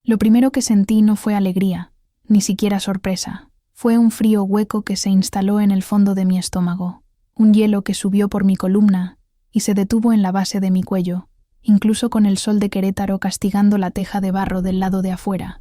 Lo primero que sentí no fue alegría, ni siquiera sorpresa. Fue un frío hueco que se instaló en el fondo de mi estómago, un hielo que subió por mi columna y se detuvo en la base de mi cuello, incluso con el sol de Querétaro castigando la teja de barro del lado de afuera.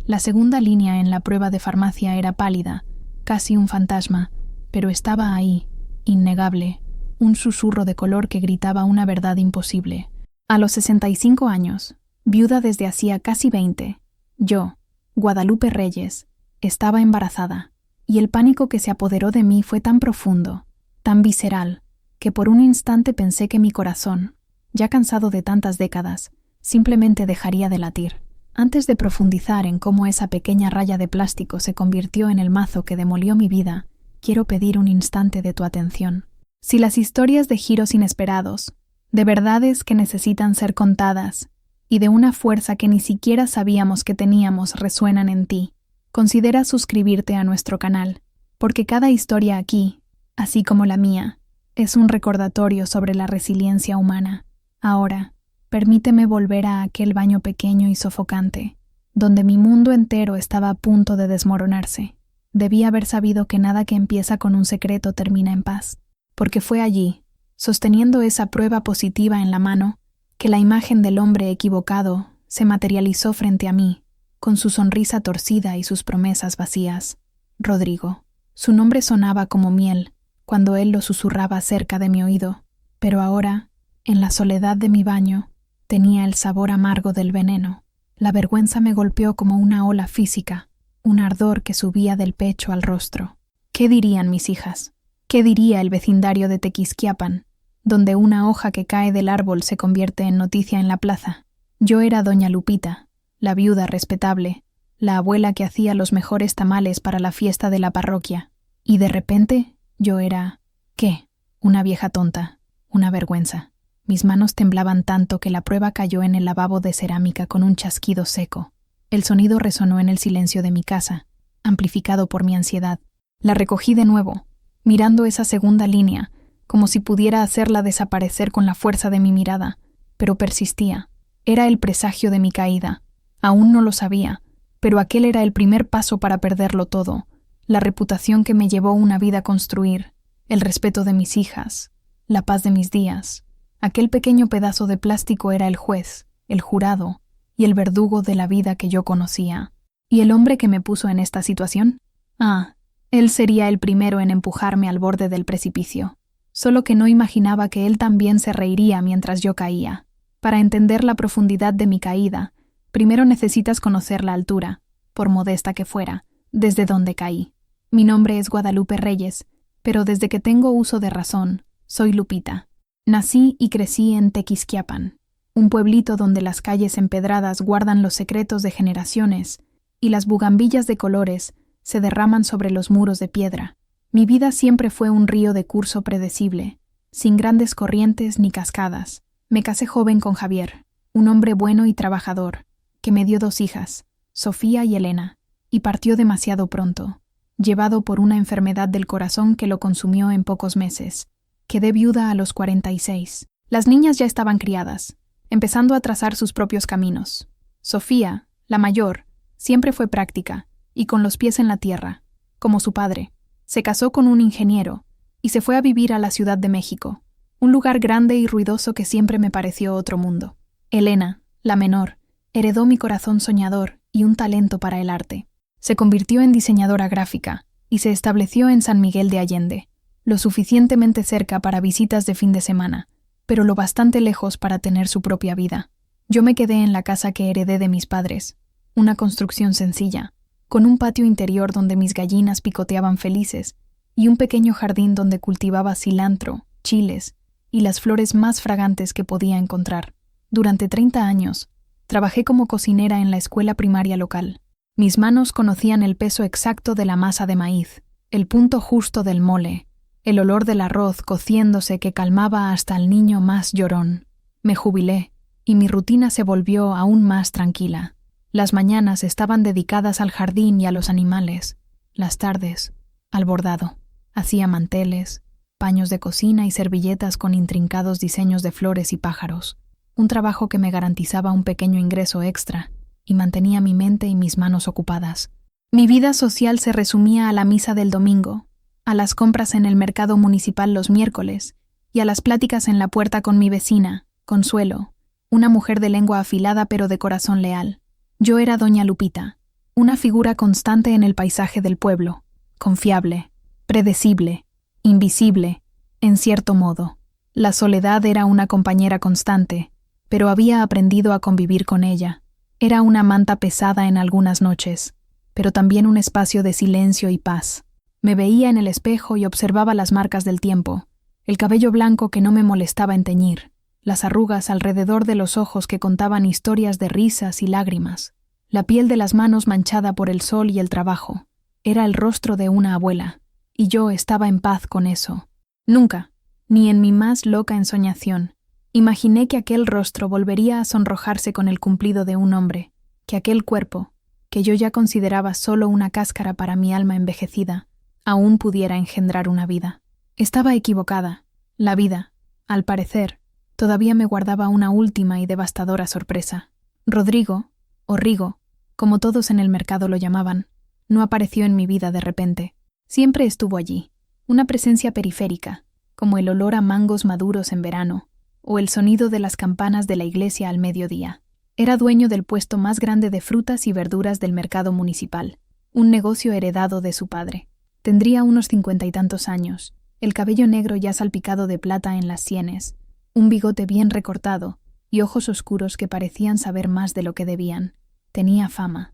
La segunda línea en la prueba de farmacia era pálida, casi un fantasma, pero estaba ahí, innegable, un susurro de color que gritaba una verdad imposible. A los 65 años, viuda desde hacía casi 20, yo, Guadalupe Reyes, estaba embarazada, y el pánico que se apoderó de mí fue tan profundo, tan visceral, que por un instante pensé que mi corazón, ya cansado de tantas décadas, simplemente dejaría de latir. Antes de profundizar en cómo esa pequeña raya de plástico se convirtió en el mazo que demolió mi vida, quiero pedir un instante de tu atención. Si las historias de giros inesperados, de verdades que necesitan ser contadas, y de una fuerza que ni siquiera sabíamos que teníamos resuenan en ti, considera suscribirte a nuestro canal, porque cada historia aquí, así como la mía, es un recordatorio sobre la resiliencia humana. Ahora, permíteme volver a aquel baño pequeño y sofocante, donde mi mundo entero estaba a punto de desmoronarse. Debí haber sabido que nada que empieza con un secreto termina en paz, porque fue allí, sosteniendo esa prueba positiva en la mano, que la imagen del hombre equivocado se materializó frente a mí, con su sonrisa torcida y sus promesas vacías. Rodrigo. Su nombre sonaba como miel, cuando él lo susurraba cerca de mi oído, pero ahora, en la soledad de mi baño, tenía el sabor amargo del veneno. La vergüenza me golpeó como una ola física, un ardor que subía del pecho al rostro. ¿Qué dirían mis hijas? ¿Qué diría el vecindario de Tequisquiapan, donde una hoja que cae del árbol se convierte en noticia en la plaza? Yo era doña Lupita, la viuda respetable, la abuela que hacía los mejores tamales para la fiesta de la parroquia. Y de repente, yo era... ¿qué? Una vieja tonta, una vergüenza. Mis manos temblaban tanto que la prueba cayó en el lavabo de cerámica con un chasquido seco. El sonido resonó en el silencio de mi casa, amplificado por mi ansiedad. La recogí de nuevo, mirando esa segunda línea, como si pudiera hacerla desaparecer con la fuerza de mi mirada, pero persistía. Era el presagio de mi caída. Aún no lo sabía, pero aquel era el primer paso para perderlo todo, la reputación que me llevó una vida a construir, el respeto de mis hijas, la paz de mis días. Aquel pequeño pedazo de plástico era el juez, el jurado y el verdugo de la vida que yo conocía. ¿Y el hombre que me puso en esta situación? Él sería el primero en empujarme al borde del precipicio. Solo que no imaginaba que él también se reiría mientras yo caía. Para entender la profundidad de mi caída, primero necesitas conocer la altura, por modesta que fuera, desde donde caí. Mi nombre es Guadalupe Reyes, pero desde que tengo uso de razón, soy Lupita. Nací y crecí en Tequisquiapan, un pueblito donde las calles empedradas guardan los secretos de generaciones y las bugambillas de colores se derraman sobre los muros de piedra. Mi vida siempre fue un río de curso predecible, sin grandes corrientes ni cascadas. Me casé joven con Javier, un hombre bueno y trabajador, que me dio 2 hijas, Sofía y Elena, y partió demasiado pronto, llevado por una enfermedad del corazón que lo consumió en pocos meses. Quedé viuda a los 46. Las niñas ya estaban criadas, empezando a trazar sus propios caminos. Sofía, la mayor, siempre fue práctica y con los pies en la tierra, como su padre. Se casó con un ingeniero y se fue a vivir a la Ciudad de México, un lugar grande y ruidoso que siempre me pareció otro mundo. Elena, la menor, heredó mi corazón soñador y un talento para el arte. Se convirtió en diseñadora gráfica y se estableció en San Miguel de Allende, lo suficientemente cerca para visitas de fin de semana, pero lo bastante lejos para tener su propia vida. Yo me quedé en la casa que heredé de mis padres, una construcción sencilla, con un patio interior donde mis gallinas picoteaban felices y un pequeño jardín donde cultivaba cilantro, chiles y las flores más fragantes que podía encontrar. Durante 30 años, trabajé como cocinera en la escuela primaria local. Mis manos conocían el peso exacto de la masa de maíz, el punto justo del mole, el olor del arroz cociéndose que calmaba hasta al niño más llorón. Me jubilé, y mi rutina se volvió aún más tranquila. Las mañanas estaban dedicadas al jardín y a los animales, las tardes, al bordado. Hacía manteles, paños de cocina y servilletas con intrincados diseños de flores y pájaros, un trabajo que me garantizaba un pequeño ingreso extra, y mantenía mi mente y mis manos ocupadas. Mi vida social se resumía a la misa del domingo, a las compras en el mercado municipal los miércoles y a las pláticas en la puerta con mi vecina, Consuelo, una mujer de lengua afilada pero de corazón leal. Yo era doña Lupita, una figura constante en el paisaje del pueblo, confiable, predecible, invisible, en cierto modo. La soledad era una compañera constante, pero había aprendido a convivir con ella. Era una manta pesada en algunas noches, pero también un espacio de silencio y paz. Me veía en el espejo y observaba las marcas del tiempo, el cabello blanco que no me molestaba en teñir, las arrugas alrededor de los ojos que contaban historias de risas y lágrimas, la piel de las manos manchada por el sol y el trabajo. Era el rostro de una abuela, y yo estaba en paz con eso. Nunca, ni en mi más loca ensoñación, imaginé que aquel rostro volvería a sonrojarse con el cumplido de un hombre, que aquel cuerpo, que yo ya consideraba solo una cáscara para mi alma envejecida, aún pudiera engendrar una vida. Estaba equivocada. La vida, al parecer, todavía me guardaba una última y devastadora sorpresa. Rodrigo, o Rigo, como todos en el mercado lo llamaban, no apareció en mi vida de repente. Siempre estuvo allí, una presencia periférica, como el olor a mangos maduros en verano, o el sonido de las campanas de la iglesia al mediodía. Era dueño del puesto más grande de frutas y verduras del mercado municipal, un negocio heredado de su padre. Tendría unos 50 y tantos años, el cabello negro ya salpicado de plata en las sienes, un bigote bien recortado y ojos oscuros que parecían saber más de lo que debían. Tenía fama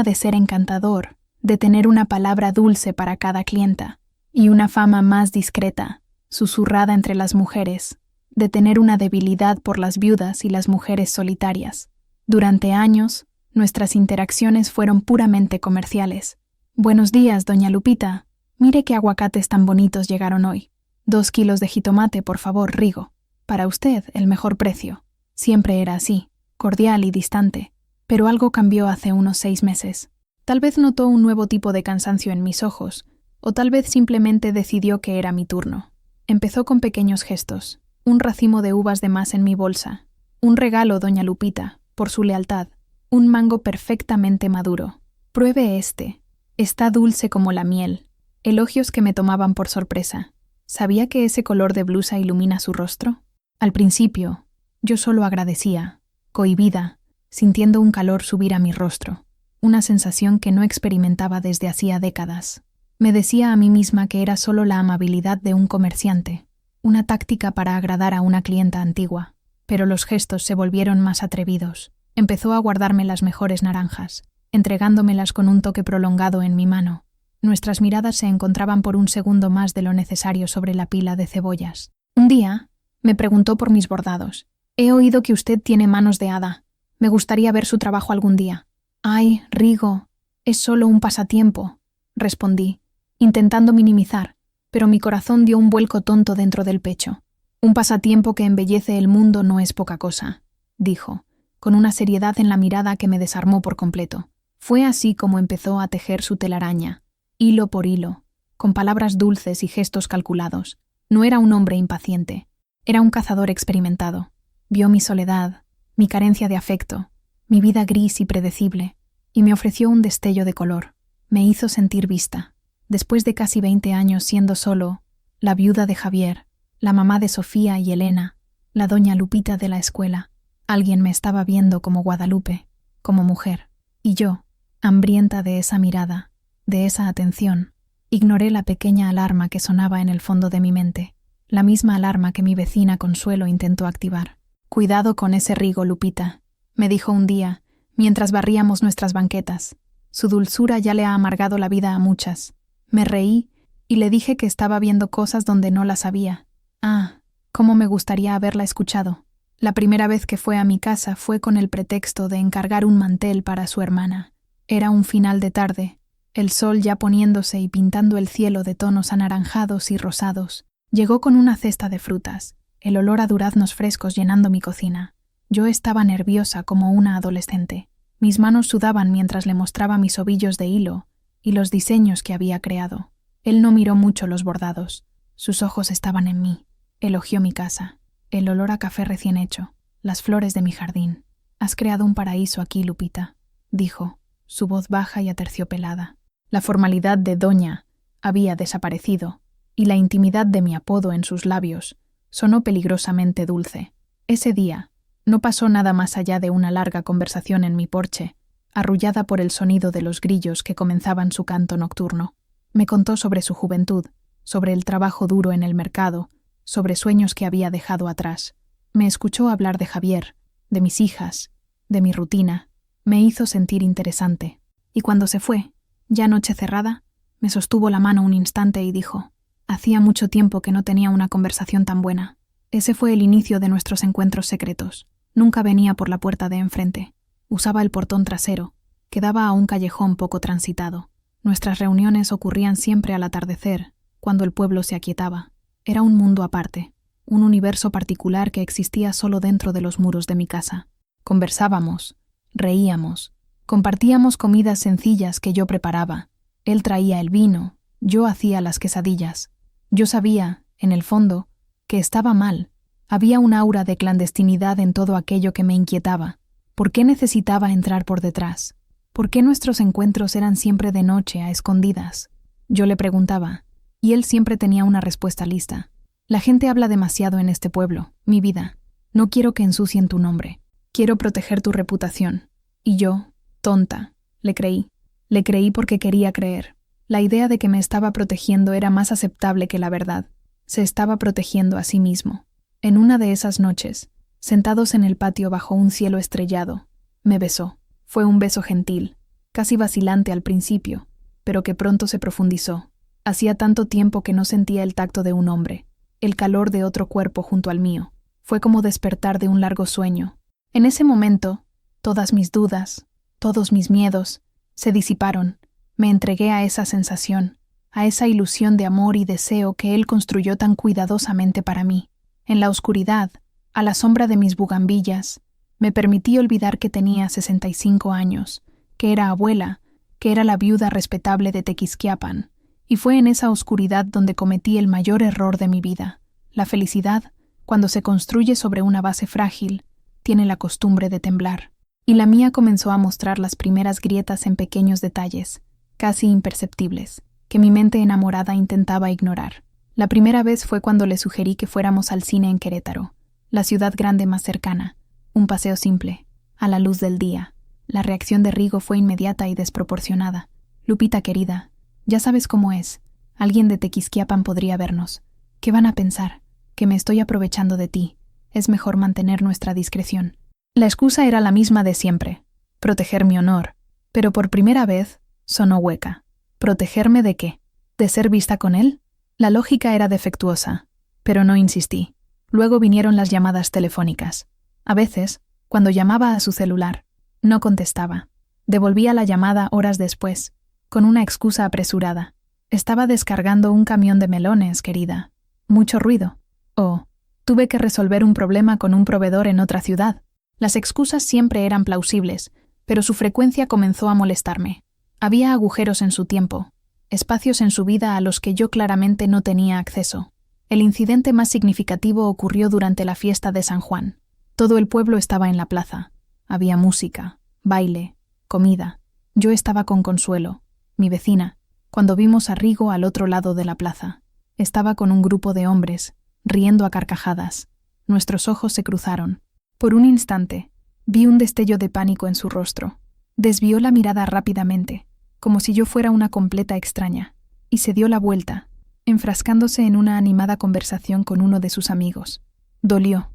de ser encantador, de tener una palabra dulce para cada clienta, y una fama más discreta, susurrada entre las mujeres, de tener una debilidad por las viudas y las mujeres solitarias. Durante años, nuestras interacciones fueron puramente comerciales. Buenos días, doña Lupita. Mire qué aguacates tan bonitos llegaron hoy. 2 kilos de jitomate, por favor, Rigo. Para usted, el mejor precio. Siempre era así, cordial y distante. Pero algo cambió hace unos 6 meses. Tal vez notó un nuevo tipo de cansancio en mis ojos, o tal vez simplemente decidió que era mi turno. Empezó con pequeños gestos. Un racimo de uvas de más en mi bolsa. Un regalo, doña Lupita, por su lealtad. Un mango perfectamente maduro. Pruebe este. Está dulce como la miel. Elogios que me tomaban por sorpresa. ¿Sabía que ese color de blusa ilumina su rostro? Al principio, yo solo agradecía, cohibida, sintiendo un calor subir a mi rostro, una sensación que no experimentaba desde hacía décadas. Me decía a mí misma que era solo la amabilidad de un comerciante, una táctica para agradar a una clienta antigua, pero los gestos se volvieron más atrevidos. Empezó a guardarme las mejores naranjas, entregándomelas con un toque prolongado en mi mano. Nuestras miradas se encontraban por un segundo más de lo necesario sobre la pila de cebollas. Un día, me preguntó por mis bordados. He oído que usted tiene manos de hada. Me gustaría ver su trabajo algún día. Ay, Rigo, es solo un pasatiempo, respondí, intentando minimizar, pero mi corazón dio un vuelco tonto dentro del pecho. Un pasatiempo que embellece el mundo no es poca cosa, dijo, con una seriedad en la mirada que me desarmó por completo. Fue así como empezó a tejer su telaraña, hilo por hilo, con palabras dulces y gestos calculados. No era un hombre impaciente, era un cazador experimentado. Vio mi soledad, mi carencia de afecto, mi vida gris y predecible, y me ofreció un destello de color. Me hizo sentir vista. Después de casi 20 años siendo solo, la viuda de Javier, la mamá de Sofía y Elena, la doña Lupita de la escuela, alguien me estaba viendo como Guadalupe, como mujer, y yo, hambrienta de esa mirada, de esa atención, ignoré la pequeña alarma que sonaba en el fondo de mi mente, la misma alarma que mi vecina Consuelo intentó activar. Cuidado con ese Rigo, Lupita, me dijo un día, mientras barríamos nuestras banquetas. Su dulzura ya le ha amargado la vida a muchas. Me reí y le dije que estaba viendo cosas donde no las había. Ah, cómo me gustaría haberla escuchado. La primera vez que fue a mi casa fue con el pretexto de encargar un mantel para su hermana. Era un final de tarde, el sol ya poniéndose y pintando el cielo de tonos anaranjados y rosados. Llegó con una cesta de frutas, el olor a duraznos frescos llenando mi cocina. Yo estaba nerviosa como una adolescente. Mis manos sudaban mientras le mostraba mis ovillos de hilo y los diseños que había creado. Él no miró mucho los bordados. Sus ojos estaban en mí. Elogió mi casa, el olor a café recién hecho, las flores de mi jardín. Has creado un paraíso aquí, Lupita. dijo, su voz baja y aterciopelada. La formalidad de doña había desaparecido, y la intimidad de mi apodo en sus labios sonó peligrosamente dulce. Ese día no pasó nada más allá de una larga conversación en mi porche, arrullada por el sonido de los grillos que comenzaban su canto nocturno. Me contó sobre su juventud, sobre el trabajo duro en el mercado, sobre sueños que había dejado atrás. Me escuchó hablar de Javier, de mis hijas, de mi rutina. Me hizo sentir interesante. Y cuando se fue, ya noche cerrada, me sostuvo la mano un instante y dijo: «Hacía mucho tiempo que no tenía una conversación tan buena». Ese fue el inicio de nuestros encuentros secretos. Nunca venía por la puerta de enfrente. Usaba el portón trasero, que daba a un callejón poco transitado. Nuestras reuniones ocurrían siempre al atardecer, cuando el pueblo se aquietaba. Era un mundo aparte, un universo particular que existía solo dentro de los muros de mi casa. Conversábamos, reíamos, compartíamos comidas sencillas que yo preparaba. Él traía el vino, yo hacía las quesadillas. Yo sabía, en el fondo, que estaba mal. Había un aura de clandestinidad en todo aquello que me inquietaba. ¿Por qué necesitaba entrar por detrás? ¿Por qué nuestros encuentros eran siempre de noche, a escondidas? Yo le preguntaba, y él siempre tenía una respuesta lista. La gente habla demasiado en este pueblo, mi vida. No quiero que ensucien tu nombre. Quiero proteger tu reputación. Y yo, tonta, le creí. Le creí porque quería creer. La idea de que me estaba protegiendo era más aceptable que la verdad. Se estaba protegiendo a sí mismo. En una de esas noches, sentados en el patio bajo un cielo estrellado, me besó. Fue un beso gentil, casi vacilante al principio, pero que pronto se profundizó. Hacía tanto tiempo que no sentía el tacto de un hombre, el calor de otro cuerpo junto al mío. Fue como despertar de un largo sueño. En ese momento, todas mis dudas, todos mis miedos, se disiparon. Me entregué a esa sensación, a esa ilusión de amor y deseo que él construyó tan cuidadosamente para mí. En la oscuridad, a la sombra de mis bugambillas, me permití olvidar que tenía 65 años, que era abuela, que era la viuda respetable de Tequisquiapan, y fue en esa oscuridad donde cometí el mayor error de mi vida. La felicidad, cuando se construye sobre una base frágil, tiene la costumbre de temblar, y la mía comenzó a mostrar las primeras grietas en pequeños detalles, casi imperceptibles, que mi mente enamorada intentaba ignorar. La primera vez fue cuando le sugerí que fuéramos al cine en Querétaro, la ciudad grande más cercana. Un paseo simple, a la luz del día. La reacción de Rigo fue inmediata y desproporcionada. «Lupita, querida, ya sabes cómo es. Alguien de Tequisquiapan podría vernos. ¿Qué van a pensar? Que me estoy aprovechando de ti. Es mejor mantener nuestra discreción». La excusa era la misma de siempre: proteger mi honor. Pero por primera vez sonó hueca. ¿Protegerme de qué? ¿De ser vista con él? La lógica era defectuosa, pero no insistí. Luego vinieron las llamadas telefónicas. A veces, cuando llamaba a su celular, no contestaba. Devolvía la llamada horas después, con una excusa apresurada. «Estaba descargando un camión de melones, querida. Mucho ruido». O «Tuve que resolver un problema con un proveedor en otra ciudad». Las excusas siempre eran plausibles, pero su frecuencia comenzó a molestarme. Había agujeros en su tiempo, espacios en su vida a los que yo claramente no tenía acceso. El incidente más significativo ocurrió durante la fiesta de San Juan. Todo el pueblo estaba en la plaza. Había música, baile, comida. Yo estaba con Consuelo, mi vecina, cuando vimos a Rigo al otro lado de la plaza. Estaba con un grupo de hombres, riendo a carcajadas. Nuestros ojos se cruzaron. Por un instante, vi un destello de pánico en su rostro. Desvió la mirada rápidamente, como si yo fuera una completa extraña, y se dio la vuelta, enfrascándose en una animada conversación con uno de sus amigos. Dolió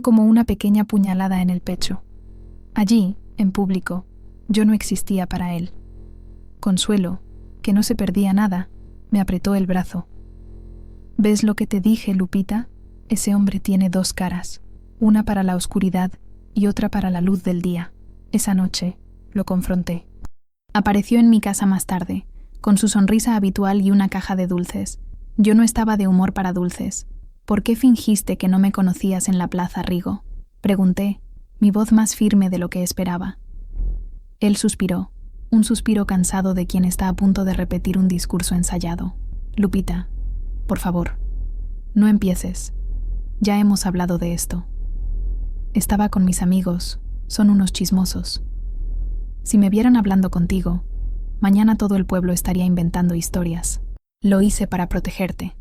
como una pequeña puñalada en el pecho. Allí, en público, yo no existía para él. Consuelo, que no se perdía nada, me apretó el brazo. «¿Ves lo que te dije, Lupita? Ese hombre tiene dos caras, una para la oscuridad y otra para la luz del día». Esa noche lo confronté. Apareció en mi casa más tarde, con su sonrisa habitual y una caja de dulces. Yo no estaba de humor para dulces. «¿Por qué fingiste que no me conocías en la plaza, Rigo?», pregunté, mi voz más firme de lo que esperaba. Él suspiró, un suspiro cansado de quien está a punto de repetir un discurso ensayado. «Lupita, por favor, no empieces. Ya hemos hablado de esto. Estaba con mis amigos, son unos chismosos». Si me vieran hablando contigo, mañana todo el pueblo estaría inventando historias. Lo hice para protegerte.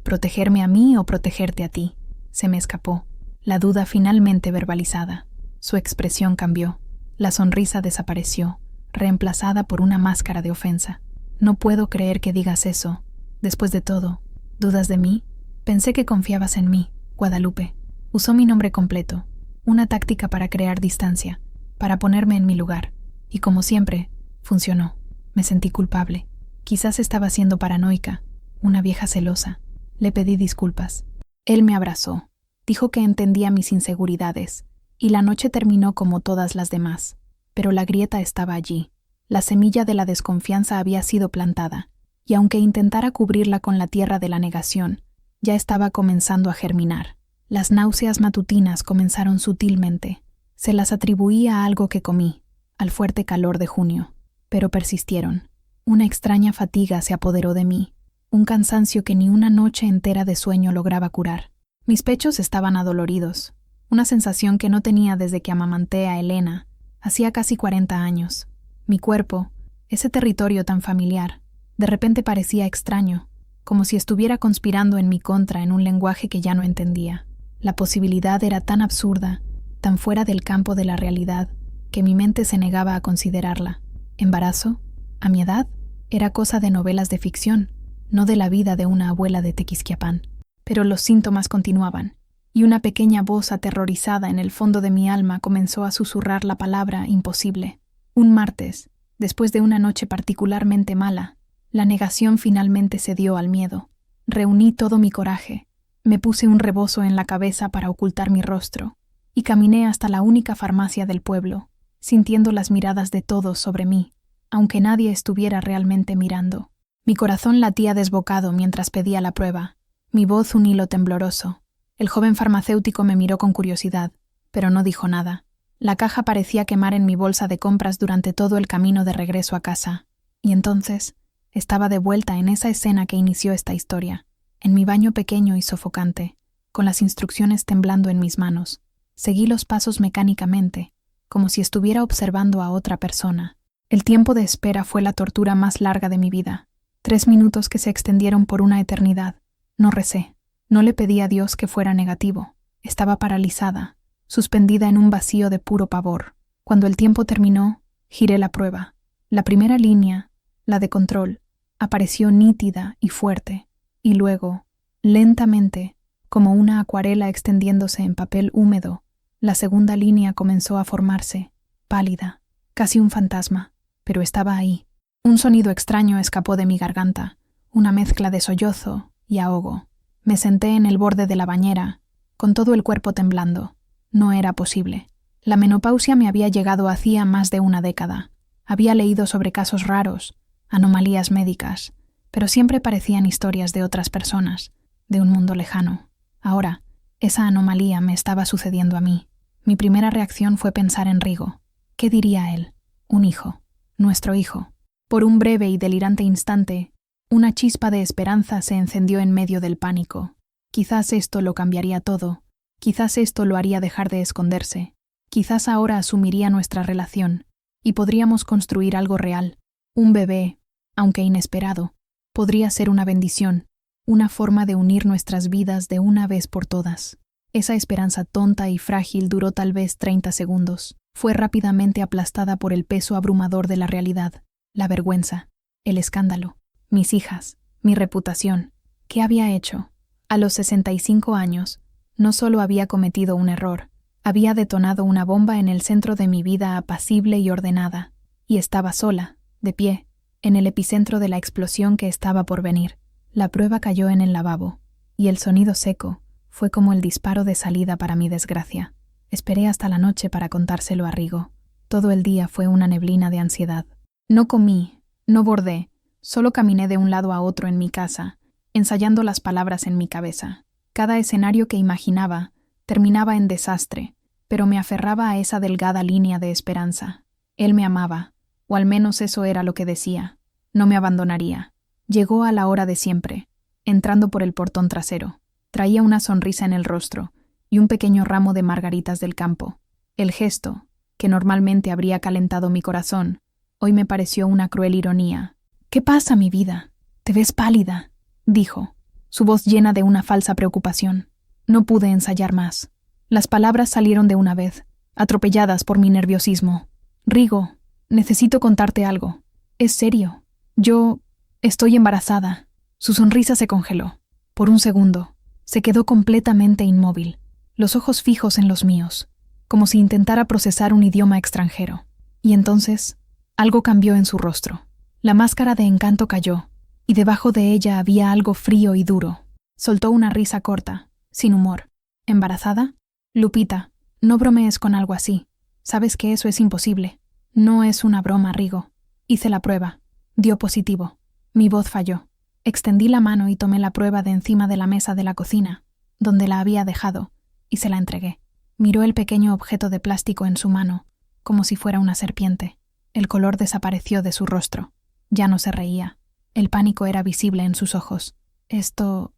¿Protegerme a mí o protegerte a ti? Se me escapó, la duda finalmente verbalizada. Su expresión cambió. La sonrisa desapareció, reemplazada por una máscara de ofensa. No puedo creer que digas eso. Después de todo, ¿dudas de mí? Pensé que confiabas en mí, Guadalupe. Usó mi nombre completo, una táctica para crear distancia, para ponerme en mi lugar. Y como siempre, funcionó. Me sentí culpable. Quizás estaba siendo paranoica, una vieja celosa. Le pedí disculpas. Él me abrazó. Dijo que entendía mis inseguridades, y la noche terminó como todas las demás. Pero la grieta estaba allí. La semilla de la desconfianza había sido plantada, y aunque intentara cubrirla con la tierra de la negación, ya estaba comenzando a germinar. Las náuseas matutinas comenzaron sutilmente. Se las atribuía a algo que comí, al fuerte calor de junio, pero persistieron. Una extraña fatiga se apoderó de mí, un cansancio que ni una noche entera de sueño lograba curar. Mis pechos estaban adoloridos, una sensación que no tenía desde que amamanté a Elena, hacía casi 40 años. Mi cuerpo, ese territorio tan familiar, de repente parecía extraño, como si estuviera conspirando en mi contra en un lenguaje que ya no entendía. La posibilidad era tan absurda, tan fuera del campo de la realidad, que mi mente se negaba a considerarla. ¿Embarazo? ¿A mi edad? Era cosa de novelas de ficción, no de la vida de una abuela de Tequisquiapan. Pero los síntomas continuaban, y una pequeña voz aterrorizada en el fondo de mi alma comenzó a susurrar la palabra imposible. Un martes, después de una noche particularmente mala, la negación finalmente cedió al miedo. Reuní todo mi coraje, me puse un rebozo en la cabeza para ocultar mi rostro, y caminé hasta la única farmacia del pueblo, sintiendo las miradas de todos sobre mí, aunque nadie estuviera realmente mirando. Mi corazón latía desbocado mientras pedía la prueba, mi voz un hilo tembloroso. El joven farmacéutico me miró con curiosidad, pero no dijo nada. La caja parecía quemar en mi bolsa de compras durante todo el camino de regreso a casa, y entonces estaba de vuelta en esa escena que inició esta historia, en mi baño pequeño y sofocante, con las instrucciones temblando en mis manos. Seguí los pasos mecánicamente, como si estuviera observando a otra persona. El tiempo de espera fue la tortura más larga de mi vida. 3 minutos que se extendieron por una eternidad. No recé, no le pedí a Dios que fuera negativo. Estaba paralizada, suspendida en un vacío de puro pavor. Cuando el tiempo terminó, giré la prueba. La primera línea, la de control, apareció nítida y fuerte, y luego, lentamente, como una acuarela extendiéndose en papel húmedo, la segunda línea comenzó a formarse, pálida, casi un fantasma, pero estaba ahí. Un sonido extraño escapó de mi garganta, una mezcla de sollozo y ahogo. Me senté en el borde de la bañera, con todo el cuerpo temblando. No era posible. La menopausia me había llegado hacía más de una década. Había leído sobre casos raros, anomalías médicas, pero siempre parecían historias de otras personas, de un mundo lejano. Ahora, esa anomalía me estaba sucediendo a mí. Mi primera reacción fue pensar en Rigo. ¿Qué diría él? Un hijo. Nuestro hijo. Por un breve y delirante instante, una chispa de esperanza se encendió en medio del pánico. Quizás esto lo cambiaría todo. Quizás esto lo haría dejar de esconderse. Quizás ahora asumiría nuestra relación y podríamos construir algo real. Un bebé, aunque inesperado, podría ser una bendición, una forma de unir nuestras vidas de una vez por todas. Esa esperanza tonta y frágil duró tal vez 30 segundos. Fue rápidamente aplastada por el peso abrumador de la realidad, la vergüenza, el escándalo, mis hijas, mi reputación. ¿Qué había hecho? A los 65 años, no solo había cometido un error, había detonado una bomba en el centro de mi vida apacible y ordenada, y estaba sola, de pie, en el epicentro de la explosión que estaba por venir. La prueba cayó en el lavabo, y el sonido seco fue como el disparo de salida para mi desgracia. Esperé hasta la noche para contárselo a Rigo. Todo el día fue una neblina de ansiedad. No comí, no bordé, solo caminé de un lado a otro en mi casa, ensayando las palabras en mi cabeza. Cada escenario que imaginaba terminaba en desastre, pero me aferraba a esa delgada línea de esperanza. Él me amaba, o al menos eso era lo que decía. No me abandonaría. Llegó a la hora de siempre, entrando por el portón trasero. Traía una sonrisa en el rostro y un pequeño ramo de margaritas del campo. El gesto, que normalmente habría calentado mi corazón, hoy me pareció una cruel ironía. «¿Qué pasa, mi vida? Te ves pálida», dijo, su voz llena de una falsa preocupación. No pude ensayar más. Las palabras salieron de una vez, atropelladas por mi nerviosismo. «Rigo, necesito contarte algo. Es serio. Yo estoy embarazada». Su sonrisa se congeló. Por un segundo, se quedó completamente inmóvil, los ojos fijos en los míos, como si intentara procesar un idioma extranjero. Y entonces, algo cambió en su rostro. La máscara de encanto cayó, y debajo de ella había algo frío y duro. Soltó una risa corta, sin humor. «¿Embarazada? Lupita, no bromees con algo así. Sabes que eso es imposible». «No es una broma, Rigo. Hice la prueba. Dio positivo». Mi voz falló. Extendí la mano y tomé la prueba de encima de la mesa de la cocina, donde la había dejado, y se la entregué. Miró el pequeño objeto de plástico en su mano, como si fuera una serpiente. El color desapareció de su rostro. Ya no se reía. El pánico era visible en sus ojos. Esto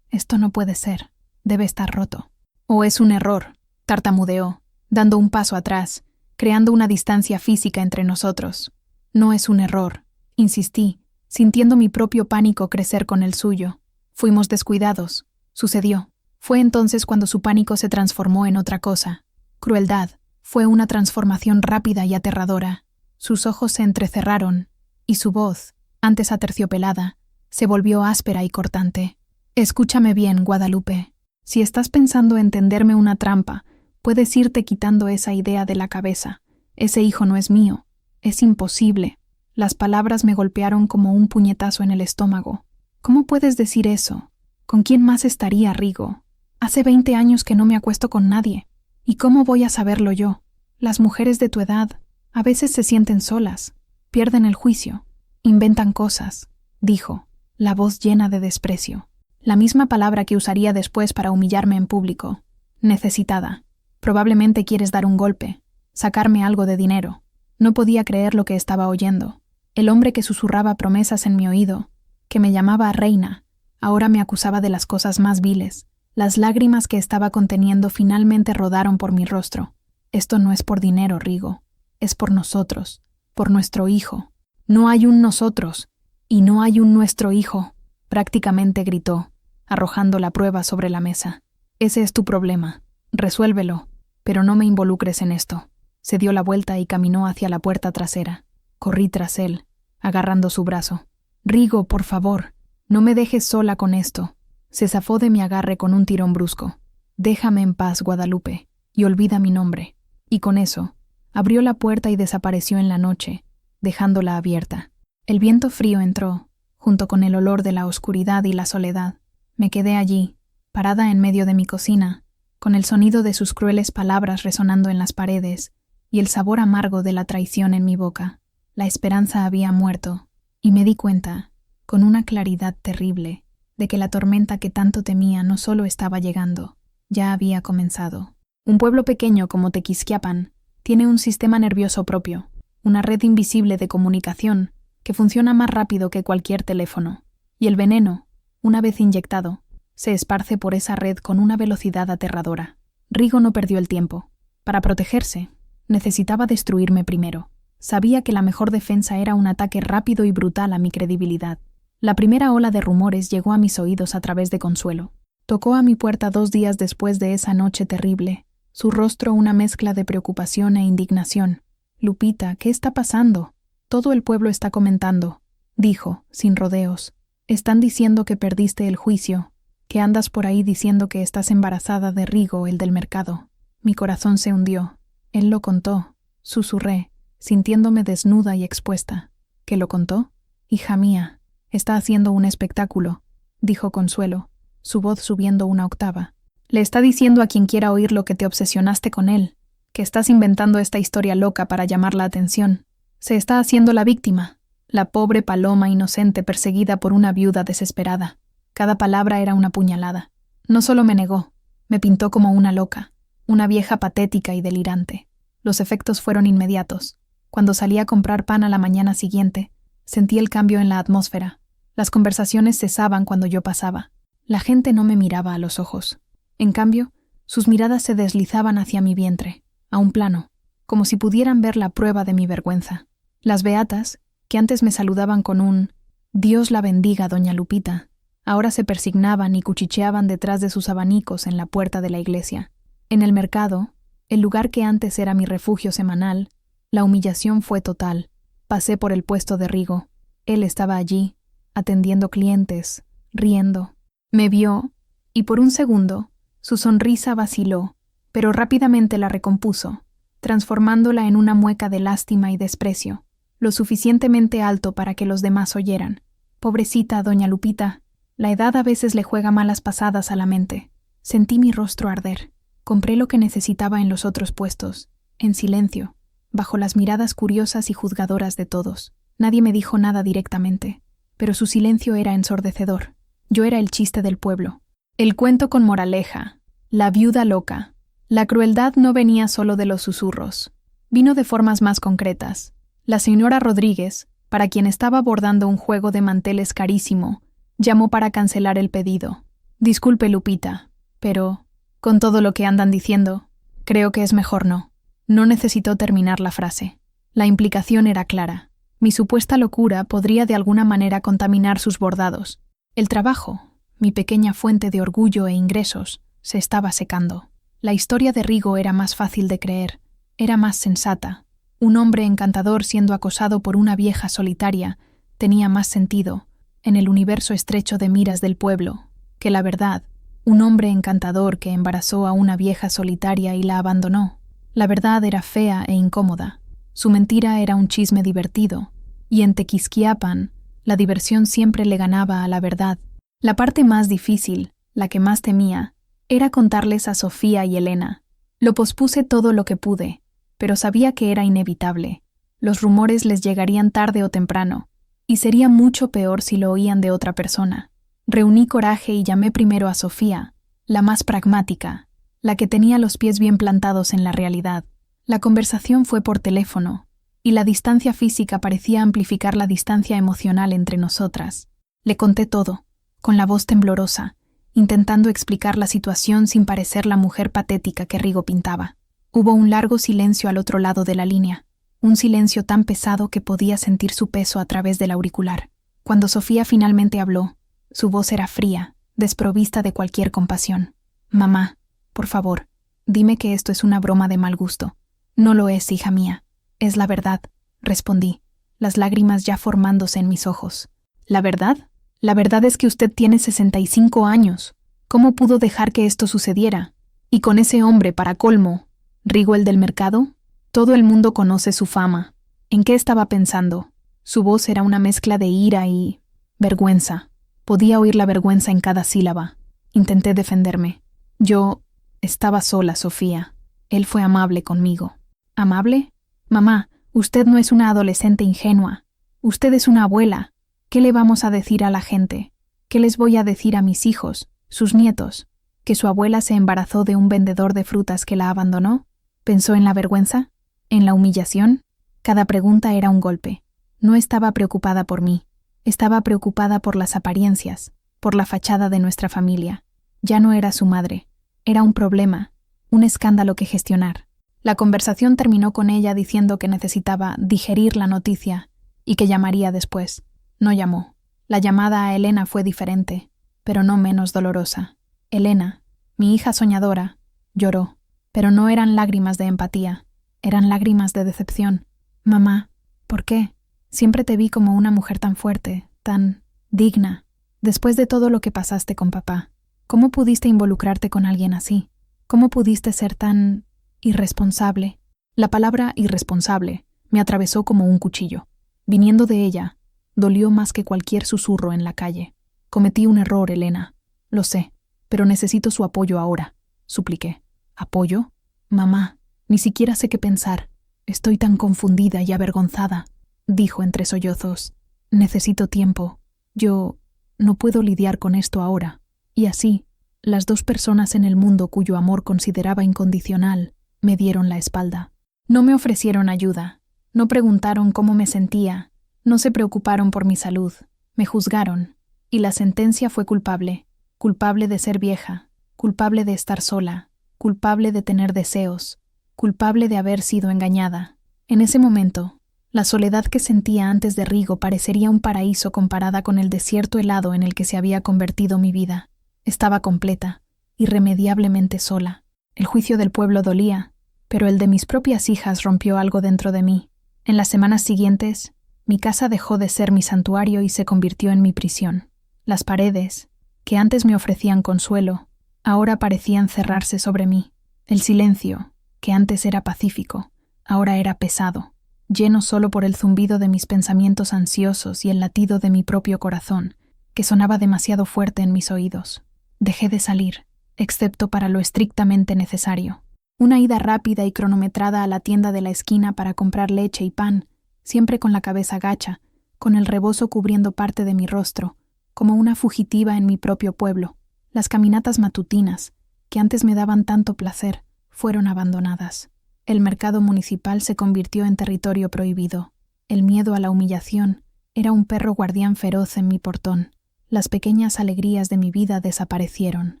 no puede ser. Debe estar roto». «¿O es un error?», tartamudeó, dando un paso atrás, creando una distancia física entre nosotros. «No es un error», insistí, sintiendo mi propio pánico crecer con el suyo. «Fuimos descuidados. Sucedió». Fue entonces cuando su pánico se transformó en otra cosa. Crueldad. Fue una transformación rápida y aterradora. Sus ojos se entrecerraron, y su voz, antes aterciopelada, se volvió áspera y cortante. «Escúchame bien, Guadalupe. Si estás pensando en tenderme una trampa, puedes irte quitando esa idea de la cabeza. Ese hijo no es mío. Es imposible». Las palabras me golpearon como un puñetazo en el estómago. «¿Cómo puedes decir eso? ¿Con quién más estaría, Rigo? Hace 20 años que no me acuesto con nadie. ¿Y cómo voy a saberlo yo? Las mujeres de tu edad a veces se sienten solas, pierden el juicio, inventan cosas», dijo, la voz llena de desprecio. La misma palabra que usaría después para humillarme en público. «Necesitada. Probablemente quieres dar un golpe, sacarme algo de dinero». No podía creer lo que estaba oyendo. El hombre que susurraba promesas en mi oído, que me llamaba reina, ahora me acusaba de las cosas más viles. Las lágrimas que estaba conteniendo finalmente rodaron por mi rostro. «Esto no es por dinero, Rigo. Es por nosotros, por nuestro hijo». «No hay un nosotros, y no hay un nuestro hijo», prácticamente gritó, arrojando la prueba sobre la mesa. «Ese es tu problema. Resuélvelo, pero no me involucres en esto». Se dio la vuelta y caminó hacia la puerta trasera. Corrí tras él, agarrando su brazo. «Rigo, por favor, no me dejes sola con esto». Se zafó de mi agarre con un tirón brusco. «Déjame en paz, Guadalupe, y olvida mi nombre». Y con eso, abrió la puerta y desapareció en la noche, dejándola abierta. El viento frío entró, junto con el olor de la oscuridad y la soledad. Me quedé allí, parada en medio de mi cocina, con el sonido de sus crueles palabras resonando en las paredes y el sabor amargo de la traición en mi boca. La esperanza había muerto, y me di cuenta, con una claridad terrible, de que la tormenta que tanto temía no solo estaba llegando, ya había comenzado. Un pueblo pequeño como Tequisquiapan tiene un sistema nervioso propio, una red invisible de comunicación que funciona más rápido que cualquier teléfono, y el veneno, una vez inyectado, se esparce por esa red con una velocidad aterradora. Rigo no perdió el tiempo. Para protegerse, necesitaba destruirme primero. Sabía que la mejor defensa era un ataque rápido y brutal a mi credibilidad. La primera ola de rumores llegó a mis oídos a través de Consuelo. Tocó a mi puerta 2 días después de esa noche terrible, su rostro una mezcla de preocupación e indignación. «Lupita, ¿qué está pasando? Todo el pueblo está comentando», dijo, sin rodeos. «Están diciendo que perdiste el juicio, que andas por ahí diciendo que estás embarazada de Rigo, el del mercado». Mi corazón se hundió. «Él lo contó», susurré, sintiéndome desnuda y expuesta. «¿Qué lo contó? Hija mía, está haciendo un espectáculo», dijo Consuelo, su voz subiendo una octava. «Le está diciendo a quien quiera oírlo que te obsesionaste con él, que estás inventando esta historia loca para llamar la atención. Se está haciendo la víctima, la pobre paloma inocente perseguida por una viuda desesperada». Cada palabra era una puñalada. No solo me negó, me pintó como una loca, una vieja patética y delirante. Los efectos fueron inmediatos. Cuando salí a comprar pan a la mañana siguiente, sentí el cambio en la atmósfera. Las conversaciones cesaban cuando yo pasaba. La gente no me miraba a los ojos. En cambio, sus miradas se deslizaban hacia mi vientre, a un plano, como si pudieran ver la prueba de mi vergüenza. Las beatas, que antes me saludaban con un «Dios la bendiga, doña Lupita», ahora se persignaban y cuchicheaban detrás de sus abanicos en la puerta de la iglesia. En el mercado, el lugar que antes era mi refugio semanal, la humillación fue total. Pasé por el puesto de Rigo. Él estaba allí, atendiendo clientes, riendo. Me vio, y por un segundo, su sonrisa vaciló, pero rápidamente la recompuso, transformándola en una mueca de lástima y desprecio, lo suficientemente alto para que los demás oyeran. Pobrecita doña Lupita, la edad a veces le juega malas pasadas a la mente. Sentí mi rostro arder. Compré lo que necesitaba en los otros puestos, en silencio, bajo las miradas curiosas y juzgadoras de todos. Nadie me dijo nada directamente, pero su silencio era ensordecedor. Yo era el chiste del pueblo. El cuento con moraleja, la viuda loca. La crueldad no venía solo de los susurros. Vino de formas más concretas. La señora Rodríguez, para quien estaba bordando un juego de manteles carísimo, llamó para cancelar el pedido. Disculpe, Lupita, pero, con todo lo que andan diciendo, creo que es mejor no. No necesitó terminar la frase. La implicación era clara. Mi supuesta locura podría de alguna manera contaminar sus bordados. El trabajo, mi pequeña fuente de orgullo e ingresos, se estaba secando. La historia de Rigo era más fácil de creer, era más sensata. Un hombre encantador siendo acosado por una vieja solitaria tenía más sentido, en el universo estrecho de miras del pueblo, que la verdad, un hombre encantador que embarazó a una vieja solitaria y la abandonó. La verdad era fea e incómoda. Su mentira era un chisme divertido, y en Tequisquiapan, la diversión siempre le ganaba a la verdad. La parte más difícil, la que más temía, era contarles a Sofía y Elena. Lo pospuse todo lo que pude, pero sabía que era inevitable. Los rumores les llegarían tarde o temprano, y sería mucho peor si lo oían de otra persona. Reuní coraje y llamé primero a Sofía, la más pragmática, la que tenía los pies bien plantados en la realidad. La conversación fue por teléfono, y la distancia física parecía amplificar la distancia emocional entre nosotras. Le conté todo, con la voz temblorosa, intentando explicar la situación sin parecer la mujer patética que Rigo pintaba. Hubo un largo silencio al otro lado de la línea, un silencio tan pesado que podía sentir su peso a través del auricular. Cuando Sofía finalmente habló, su voz era fría, desprovista de cualquier compasión. «Mamá, por favor, dime que esto es una broma de mal gusto». «No lo es, hija mía. Es la verdad», respondí, las lágrimas ya formándose en mis ojos. «¿La verdad? La verdad es que usted tiene 65 años. ¿Cómo pudo dejar que esto sucediera? Y con ese hombre, para colmo, Rigo el del mercado. Todo el mundo conoce su fama. ¿En qué estaba pensando?» Su voz era una mezcla de ira y vergüenza. Podía oír la vergüenza en cada sílaba. Intenté defenderme. Yo estaba sola, Sofía. Él fue amable conmigo. ¿Amable? Mamá, usted no es una adolescente ingenua. Usted es una abuela. ¿Qué le vamos a decir a la gente? ¿Qué les voy a decir a mis hijos, sus nietos? ¿Que su abuela se embarazó de un vendedor de frutas que la abandonó? ¿Pensó en la vergüenza? ¿En la humillación? Cada pregunta era un golpe. No estaba preocupada por mí. Estaba preocupada por las apariencias, por la fachada de nuestra familia. Ya no era su madre. Era un problema, un escándalo que gestionar. La conversación terminó con ella diciendo que necesitaba digerir la noticia y que llamaría después. No llamó. La llamada a Elena fue diferente, pero no menos dolorosa. Elena, mi hija soñadora, lloró, pero no eran lágrimas de empatía, eran lágrimas de decepción. «Mamá, ¿por qué? Siempre te vi como una mujer tan fuerte, tan digna. Después de todo lo que pasaste con papá, ¿cómo pudiste involucrarte con alguien así? ¿Cómo pudiste ser tan irresponsable?» La palabra irresponsable me atravesó como un cuchillo. Viniendo de ella, dolió más que cualquier susurro en la calle. «Cometí un error, Elena. Lo sé, pero necesito su apoyo ahora», supliqué. «¿Apoyo? Mamá, ni siquiera sé qué pensar. Estoy tan confundida y avergonzada», dijo entre sollozos. «Necesito tiempo. Yo no puedo lidiar con esto ahora». Y así, las dos personas en el mundo cuyo amor consideraba incondicional me dieron la espalda. No me ofrecieron ayuda, no preguntaron cómo me sentía, no se preocuparon por mi salud, me juzgaron, y la sentencia fue culpable, culpable de ser vieja, culpable de estar sola, culpable de tener deseos, culpable de haber sido engañada. En ese momento, la soledad que sentía antes de Rigo parecería un paraíso comparada con el desierto helado en el que se había convertido mi vida. Estaba completa, irremediablemente sola. El juicio del pueblo dolía, pero el de mis propias hijas rompió algo dentro de mí. En las semanas siguientes, mi casa dejó de ser mi santuario y se convirtió en mi prisión. Las paredes, que antes me ofrecían consuelo, ahora parecían cerrarse sobre mí. El silencio, que antes era pacífico, ahora era pesado, lleno solo por el zumbido de mis pensamientos ansiosos y el latido de mi propio corazón, que sonaba demasiado fuerte en mis oídos. Dejé de salir, excepto para lo estrictamente necesario. Una ida rápida y cronometrada a la tienda de la esquina para comprar leche y pan, siempre con la cabeza gacha, con el rebozo cubriendo parte de mi rostro, como una fugitiva en mi propio pueblo. Las caminatas matutinas, que antes me daban tanto placer, fueron abandonadas. El mercado municipal se convirtió en territorio prohibido. El miedo a la humillación era un perro guardián feroz en mi portón. Las pequeñas alegrías de mi vida desaparecieron.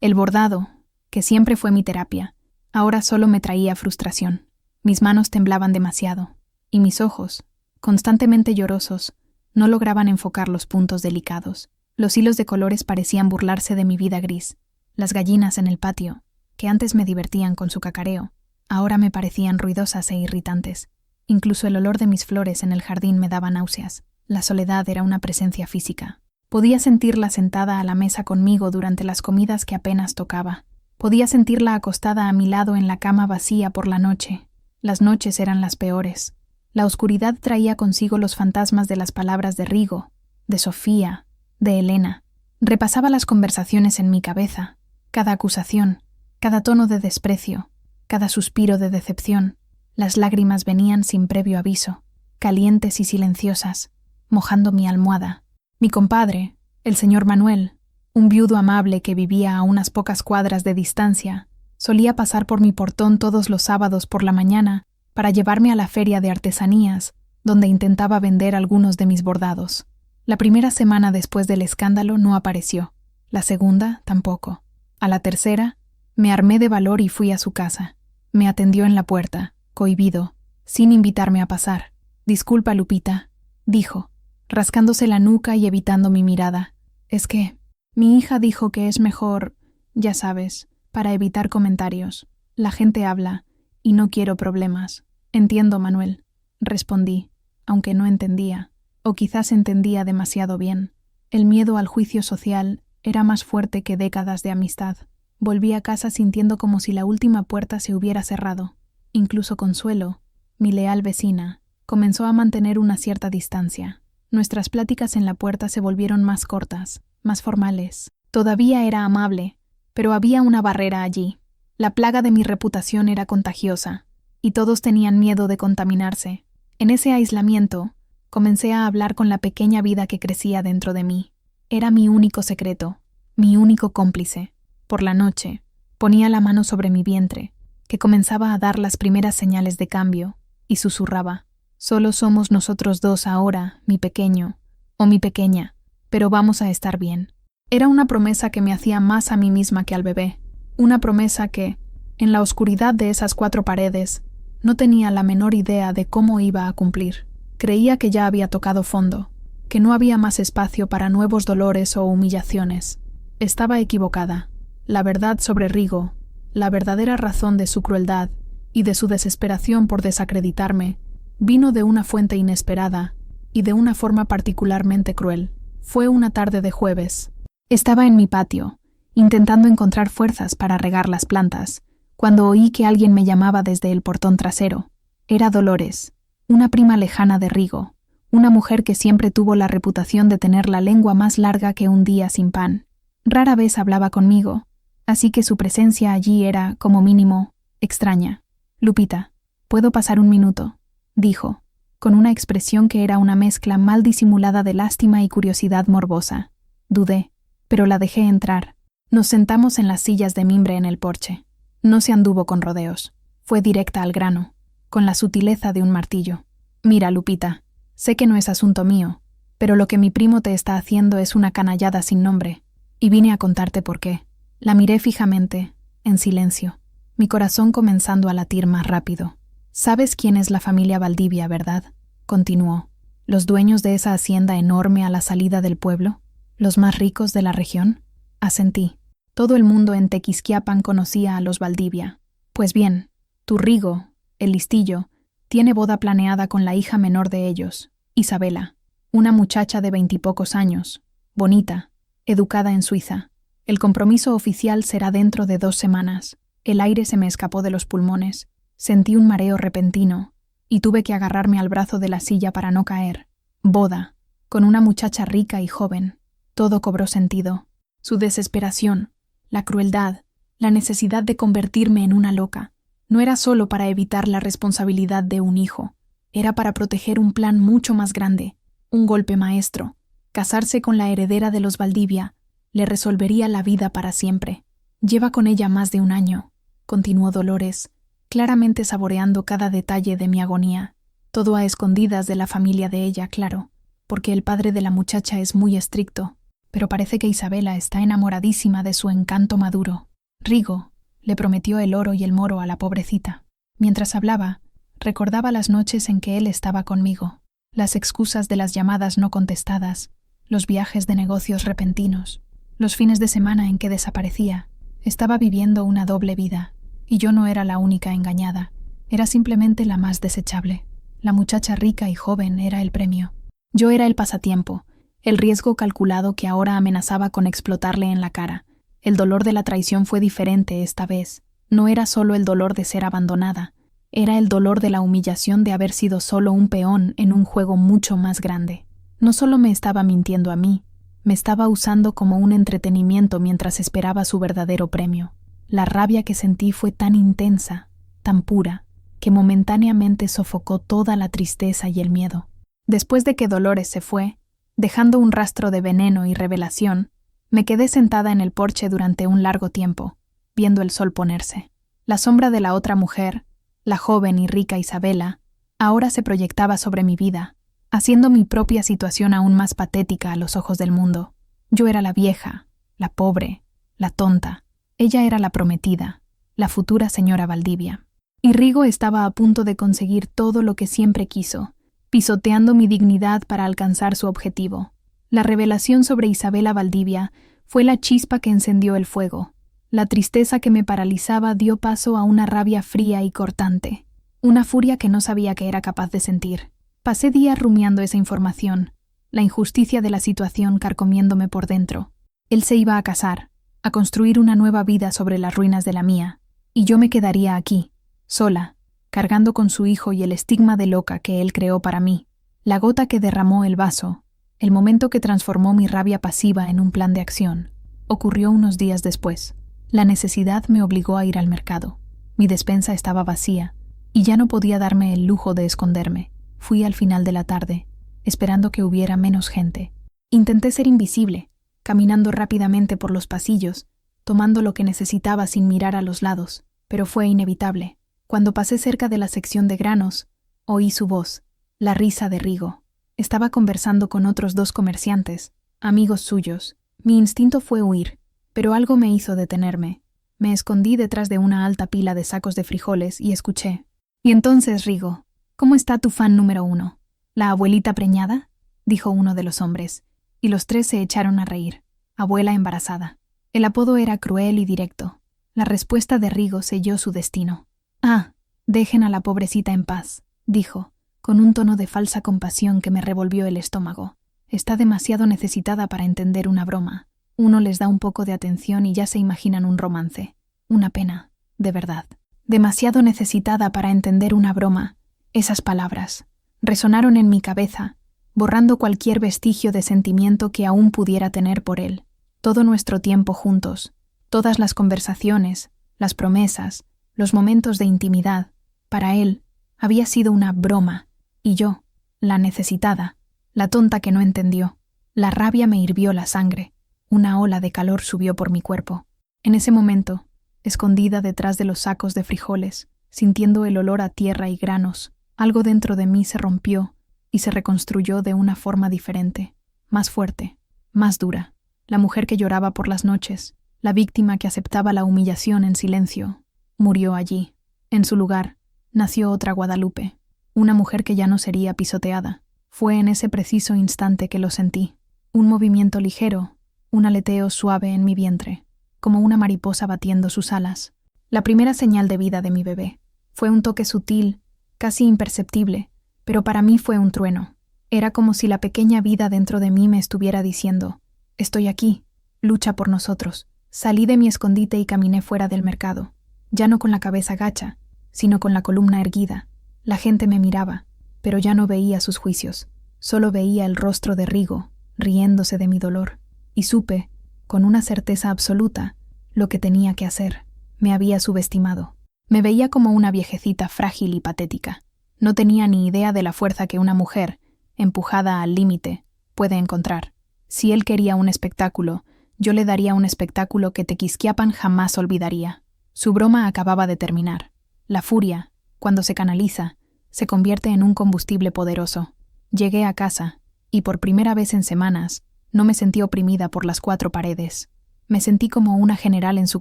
El bordado, que siempre fue mi terapia, ahora solo me traía frustración. Mis manos temblaban demasiado, y mis ojos, constantemente llorosos, no lograban enfocar los puntos delicados. Los hilos de colores parecían burlarse de mi vida gris. Las gallinas en el patio, que antes me divertían con su cacareo, ahora me parecían ruidosas e irritantes. Incluso el olor de mis flores en el jardín me daba náuseas. La soledad era una presencia física. Podía sentirla sentada a la mesa conmigo durante las comidas que apenas tocaba. Podía sentirla acostada a mi lado en la cama vacía por la noche. Las noches eran las peores. La oscuridad traía consigo los fantasmas de las palabras de Rigo, de Sofía, de Elena. Repasaba las conversaciones en mi cabeza, cada acusación, cada tono de desprecio, cada suspiro de decepción. Las lágrimas venían sin previo aviso, calientes y silenciosas, mojando mi almohada. Mi compadre, el señor Manuel, un viudo amable que vivía a unas pocas cuadras de distancia, solía pasar por mi portón todos los sábados por la mañana para llevarme a la feria de artesanías, donde intentaba vender algunos de mis bordados. La primera semana después del escándalo no apareció, la segunda tampoco. A la tercera, me armé de valor y fui a su casa. Me atendió en la puerta, cohibido, sin invitarme a pasar. «Disculpa, Lupita», dijo, rascándose la nuca y evitando mi mirada. «Es que mi hija dijo que es mejor, ya sabes, para evitar comentarios. La gente habla, y no quiero problemas». «Entiendo, Manuel», respondí, aunque no entendía, o quizás entendía demasiado bien. El miedo al juicio social era más fuerte que décadas de amistad. Volví a casa sintiendo como si la última puerta se hubiera cerrado. Incluso Consuelo, mi leal vecina, comenzó a mantener una cierta distancia. Nuestras pláticas en la puerta se volvieron más cortas, más formales. Todavía era amable, pero había una barrera allí. La plaga de mi reputación era contagiosa, y todos tenían miedo de contaminarse. En ese aislamiento, comencé a hablar con la pequeña vida que crecía dentro de mí. Era mi único secreto, mi único cómplice. Por la noche, ponía la mano sobre mi vientre, que comenzaba a dar las primeras señales de cambio, y susurraba: «Solo somos nosotros dos ahora, mi pequeño, o mi pequeña, pero vamos a estar bien». Era una promesa que me hacía más a mí misma que al bebé, una promesa que, en la oscuridad de esas 4 paredes, no tenía la menor idea de cómo iba a cumplir. Creía que ya había tocado fondo, que no había más espacio para nuevos dolores o humillaciones. Estaba equivocada. La verdad sobre Rigo, la verdadera razón de su crueldad y de su desesperación por desacreditarme, vino de una fuente inesperada y de una forma particularmente cruel. Fue una tarde de jueves. Estaba en mi patio, intentando encontrar fuerzas para regar las plantas, cuando oí que alguien me llamaba desde el portón trasero. Era Dolores, una prima lejana de Rigo, una mujer que siempre tuvo la reputación de tener la lengua más larga que un día sin pan. Rara vez hablaba conmigo, así que su presencia allí era, como mínimo, extraña. «Lupita, ¿puedo pasar un minuto?», dijo, con una expresión que era una mezcla mal disimulada de lástima y curiosidad morbosa. Dudé, pero la dejé entrar. Nos sentamos en las sillas de mimbre en el porche. No se anduvo con rodeos. Fue directa al grano, con la sutileza de un martillo. «Mira, Lupita, sé que no es asunto mío, pero lo que mi primo te está haciendo es una canallada sin nombre, y vine a contarte por qué». La miré fijamente, en silencio. mi corazón comenzando a latir más rápido. «¿Sabes quién es la familia Valdivia, verdad?», continuó. «¿Los dueños de esa hacienda enorme a la salida del pueblo? ¿Los más ricos de la región?». Asentí. Todo el mundo en Tequisquiapan conocía a los Valdivia. Pues bien, tu Rigo, el listillo, tiene boda planeada con la hija menor de ellos, Isabela, una muchacha de 20 y pocos años, bonita, educada en Suiza. El compromiso oficial será dentro de 2 semanas. El aire se me escapó de los pulmones, sentí un mareo repentino y tuve que agarrarme al brazo de la silla para no caer. Boda, con una muchacha rica y joven. Todo cobró sentido. Su desesperación, la crueldad, la necesidad de convertirme en una loca, no era solo para evitar la responsabilidad de un hijo, era para proteger un plan mucho más grande, un golpe maestro. Casarse con la heredera de los Valdivia le resolvería la vida para siempre. Lleva con ella más de 1 año, continuó Dolores, claramente saboreando cada detalle de mi agonía. Todo a escondidas de la familia de ella, claro, porque el padre de la muchacha es muy estricto, pero parece que Isabela está enamoradísima de su encanto maduro. Rigo le prometió el oro y el moro a la pobrecita. Mientras hablaba, recordaba las noches en que él estaba conmigo, las excusas de las llamadas no contestadas, los viajes de negocios repentinos, los fines de semana en que desaparecía. Estaba viviendo una doble vida, y yo no era la única engañada, era simplemente la más desechable. La muchacha rica y joven era el premio. Yo era el pasatiempo, el riesgo calculado que ahora amenazaba con explotarle en la cara. El dolor de la traición fue diferente esta vez. No era solo el dolor de ser abandonada, era el dolor de la humillación de haber sido solo un peón en un juego mucho más grande. No solo me estaba mintiendo a mí, me estaba usando como un entretenimiento mientras esperaba su verdadero premio. La rabia que sentí fue tan intensa, tan pura, que momentáneamente sofocó toda la tristeza y el miedo. Después de que Dolores se fue, dejando un rastro de veneno y revelación, me quedé sentada en el porche durante un largo tiempo, viendo el sol ponerse. La sombra de la otra mujer, la joven y rica Isabela, ahora se proyectaba sobre mi vida, haciendo mi propia situación aún más patética a los ojos del mundo. Yo era la vieja, la pobre, la tonta. Ella era la prometida, la futura señora Valdivia. Y Rigo estaba a punto de conseguir todo lo que siempre quiso, pisoteando mi dignidad para alcanzar su objetivo. La revelación sobre Isabela Valdivia fue la chispa que encendió el fuego. La tristeza que me paralizaba dio paso a una rabia fría y cortante, una furia que no sabía que era capaz de sentir. Pasé días rumiando esa información, la injusticia de la situación carcomiéndome por dentro. Él se iba a casar, a construir una nueva vida sobre las ruinas de la mía, y yo me quedaría aquí, sola, cargando con su hijo y el estigma de loca que él creó para mí, la gota que derramó el vaso, el momento que transformó mi rabia pasiva en un plan de acción. Ocurrió unos días después. La necesidad me obligó a ir al mercado. Mi despensa estaba vacía, y ya no podía darme el lujo de esconderme. Fui al final de la tarde, esperando que hubiera menos gente. Intenté ser invisible, caminando rápidamente por los pasillos, tomando lo que necesitaba sin mirar a los lados, pero fue inevitable. Cuando pasé cerca de la sección de granos, oí su voz, la risa de Rigo. Estaba conversando con otros 2 comerciantes, amigos suyos. Mi instinto fue huir, pero algo me hizo detenerme. Me escondí detrás de una alta pila de sacos de frijoles y escuché. «Y entonces, Rigo, ¿cómo está tu fan número 1? ¿La abuelita preñada?», dijo uno de los hombres, y los 3 se echaron a reír. Abuela embarazada. El apodo era cruel y directo. La respuesta de Rigo selló su destino. «Ah, dejen a la pobrecita en paz», dijo, con un tono de falsa compasión que me revolvió el estómago. «Está demasiado necesitada para entender una broma. Uno les da un poco de atención y ya se imaginan un romance. Una pena, de verdad. Demasiado necesitada para entender una broma». Esas palabras resonaron en mi cabeza, borrando cualquier vestigio de sentimiento que aún pudiera tener por él. Todo nuestro tiempo juntos, todas las conversaciones, las promesas, los momentos de intimidad, para él, había sido una broma, y yo, la necesitada, la tonta que no entendió. La rabia me hirvió la sangre. Una ola de calor subió por mi cuerpo. En ese momento, escondida detrás de los sacos de frijoles, sintiendo el olor a tierra y granos, algo dentro de mí se rompió y se reconstruyó de una forma diferente, más fuerte, más dura. La mujer que lloraba por las noches, la víctima que aceptaba la humillación en silencio. Murió allí. En su lugar, nació otra Guadalupe, una mujer que ya no sería pisoteada. Fue en ese preciso instante que lo sentí. Un movimiento ligero, un aleteo suave en mi vientre, como una mariposa batiendo sus alas. La primera señal de vida de mi bebé. Fue un toque sutil, casi imperceptible, pero para mí fue un trueno. Era como si la pequeña vida dentro de mí me estuviera diciendo: «Estoy aquí, lucha por nosotros». Salí de mi escondite y caminé fuera del mercado, ya no con la cabeza gacha, sino con la columna erguida. La gente me miraba, pero ya no veía sus juicios. Solo veía el rostro de Rigo, riéndose de mi dolor, y supe, con una certeza absoluta, lo que tenía que hacer. Me había subestimado. Me veía como una viejecita frágil y patética. No tenía ni idea de la fuerza que una mujer, empujada al límite, puede encontrar. Si él quería un espectáculo, yo le daría un espectáculo que Tequisquiapan jamás olvidaría. Su broma acababa de terminar. La furia, cuando se canaliza, se convierte en un combustible poderoso. Llegué a casa, y por primera vez en semanas, no me sentí oprimida por las 4 paredes. Me sentí como una general en su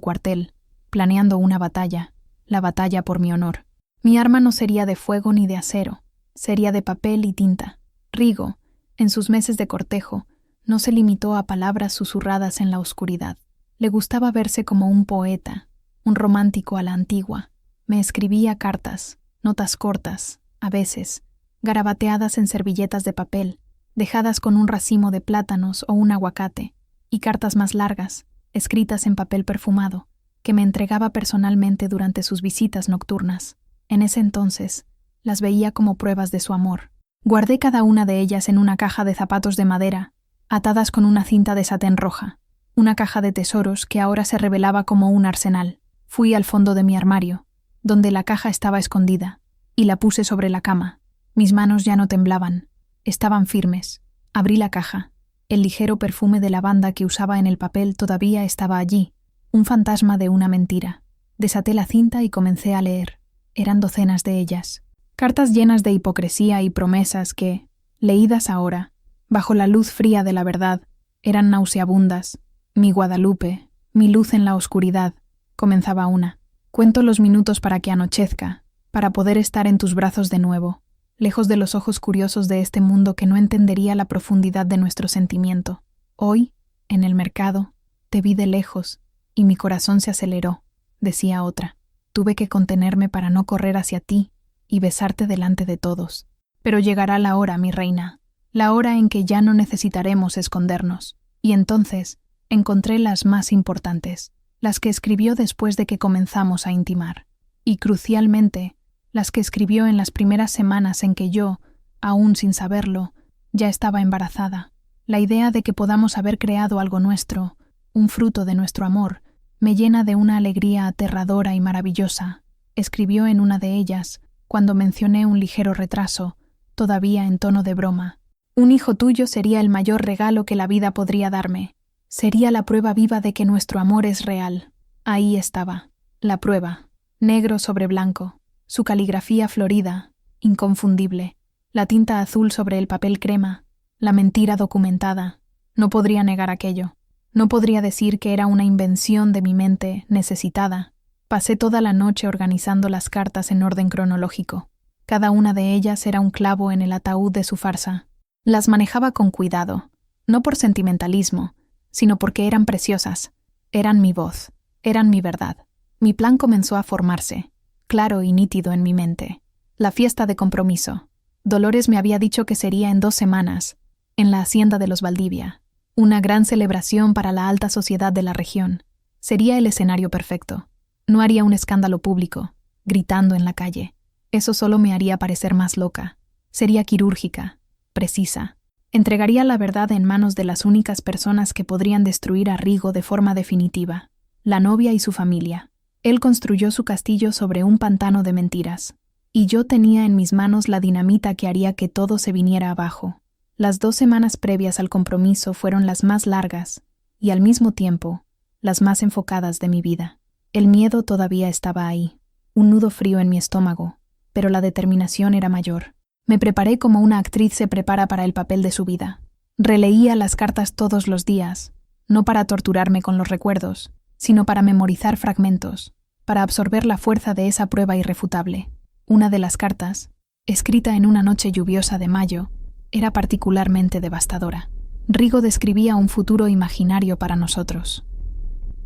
cuartel, planeando una batalla, la batalla por mi honor. Mi arma no sería de fuego ni de acero, sería de papel y tinta. Rigo, en sus meses de cortejo, no se limitó a palabras susurradas en la oscuridad. Le gustaba verse como un poeta, un romántico a la antigua. Me escribía cartas, notas cortas, a veces, garabateadas en servilletas de papel, dejadas con un racimo de plátanos o un aguacate, y cartas más largas, escritas en papel perfumado, que me entregaba personalmente durante sus visitas nocturnas. En ese entonces, las veía como pruebas de su amor. Guardé cada una de ellas en una caja de zapatos de madera, atadas con una cinta de satén roja, una caja de tesoros que ahora se revelaba como un arsenal. Fui al fondo de mi armario, donde la caja estaba escondida, y la puse sobre la cama. Mis manos ya no temblaban, estaban firmes. Abrí la caja. El ligero perfume de lavanda que usaba en el papel todavía estaba allí, un fantasma de una mentira. Desaté la cinta y comencé a leer. Eran docenas de ellas. Cartas llenas de hipocresía y promesas que, leídas ahora, bajo la luz fría de la verdad, eran nauseabundas. Mi Guadalupe, mi luz en la oscuridad, comenzaba una. Cuento los minutos para que anochezca, para poder estar en tus brazos de nuevo, lejos de los ojos curiosos de este mundo que no entendería la profundidad de nuestro sentimiento. Hoy, en el mercado, te vi de lejos, y mi corazón se aceleró, decía otra. Tuve que contenerme para no correr hacia ti y besarte delante de todos. Pero llegará la hora, mi reina, la hora en que ya no necesitaremos escondernos. Y entonces encontré las más importantes, las que escribió después de que comenzamos a intimar. Y crucialmente, las que escribió en las primeras semanas en que yo, aún sin saberlo, ya estaba embarazada. La idea de que podamos haber creado algo nuestro, un fruto de nuestro amor, me llena de una alegría aterradora y maravillosa. Escribió en una de ellas, cuando mencioné un ligero retraso, todavía en tono de broma. Un hijo tuyo sería el mayor regalo que la vida podría darme. Sería la prueba viva de que nuestro amor es real. Ahí estaba, la prueba, negro sobre blanco, su caligrafía florida, inconfundible, la tinta azul sobre el papel crema, la mentira documentada. No podría negar aquello. No podría decir que era una invención de mi mente necesitada. Pasé toda la noche organizando las cartas en orden cronológico. Cada una de ellas era un clavo en el ataúd de su farsa. Las manejaba con cuidado, no por sentimentalismo, sino porque eran preciosas. Eran mi voz, eran mi verdad. Mi plan comenzó a formarse, claro y nítido en mi mente. La fiesta de compromiso. Dolores me había dicho que sería en 2 semanas, en la hacienda de los Valdivia. Una gran celebración para la alta sociedad de la región. Sería el escenario perfecto. No haría un escándalo público, gritando en la calle. Eso solo me haría parecer más loca. Sería quirúrgica, precisa. Entregaría la verdad en manos de las únicas personas que podrían destruir a Rigo de forma definitiva, la novia y su familia. Él construyó su castillo sobre un pantano de mentiras, y yo tenía en mis manos la dinamita que haría que todo se viniera abajo. Las 2 semanas previas al compromiso fueron las más largas, y al mismo tiempo, las más enfocadas de mi vida. El miedo todavía estaba ahí, un nudo frío en mi estómago, pero la determinación era mayor. Me preparé como una actriz se prepara para el papel de su vida. Releía las cartas todos los días, no para torturarme con los recuerdos, sino para memorizar fragmentos, para absorber la fuerza de esa prueba irrefutable. Una de las cartas, escrita en una noche lluviosa de mayo, era particularmente devastadora. Rigo describía un futuro imaginario para nosotros.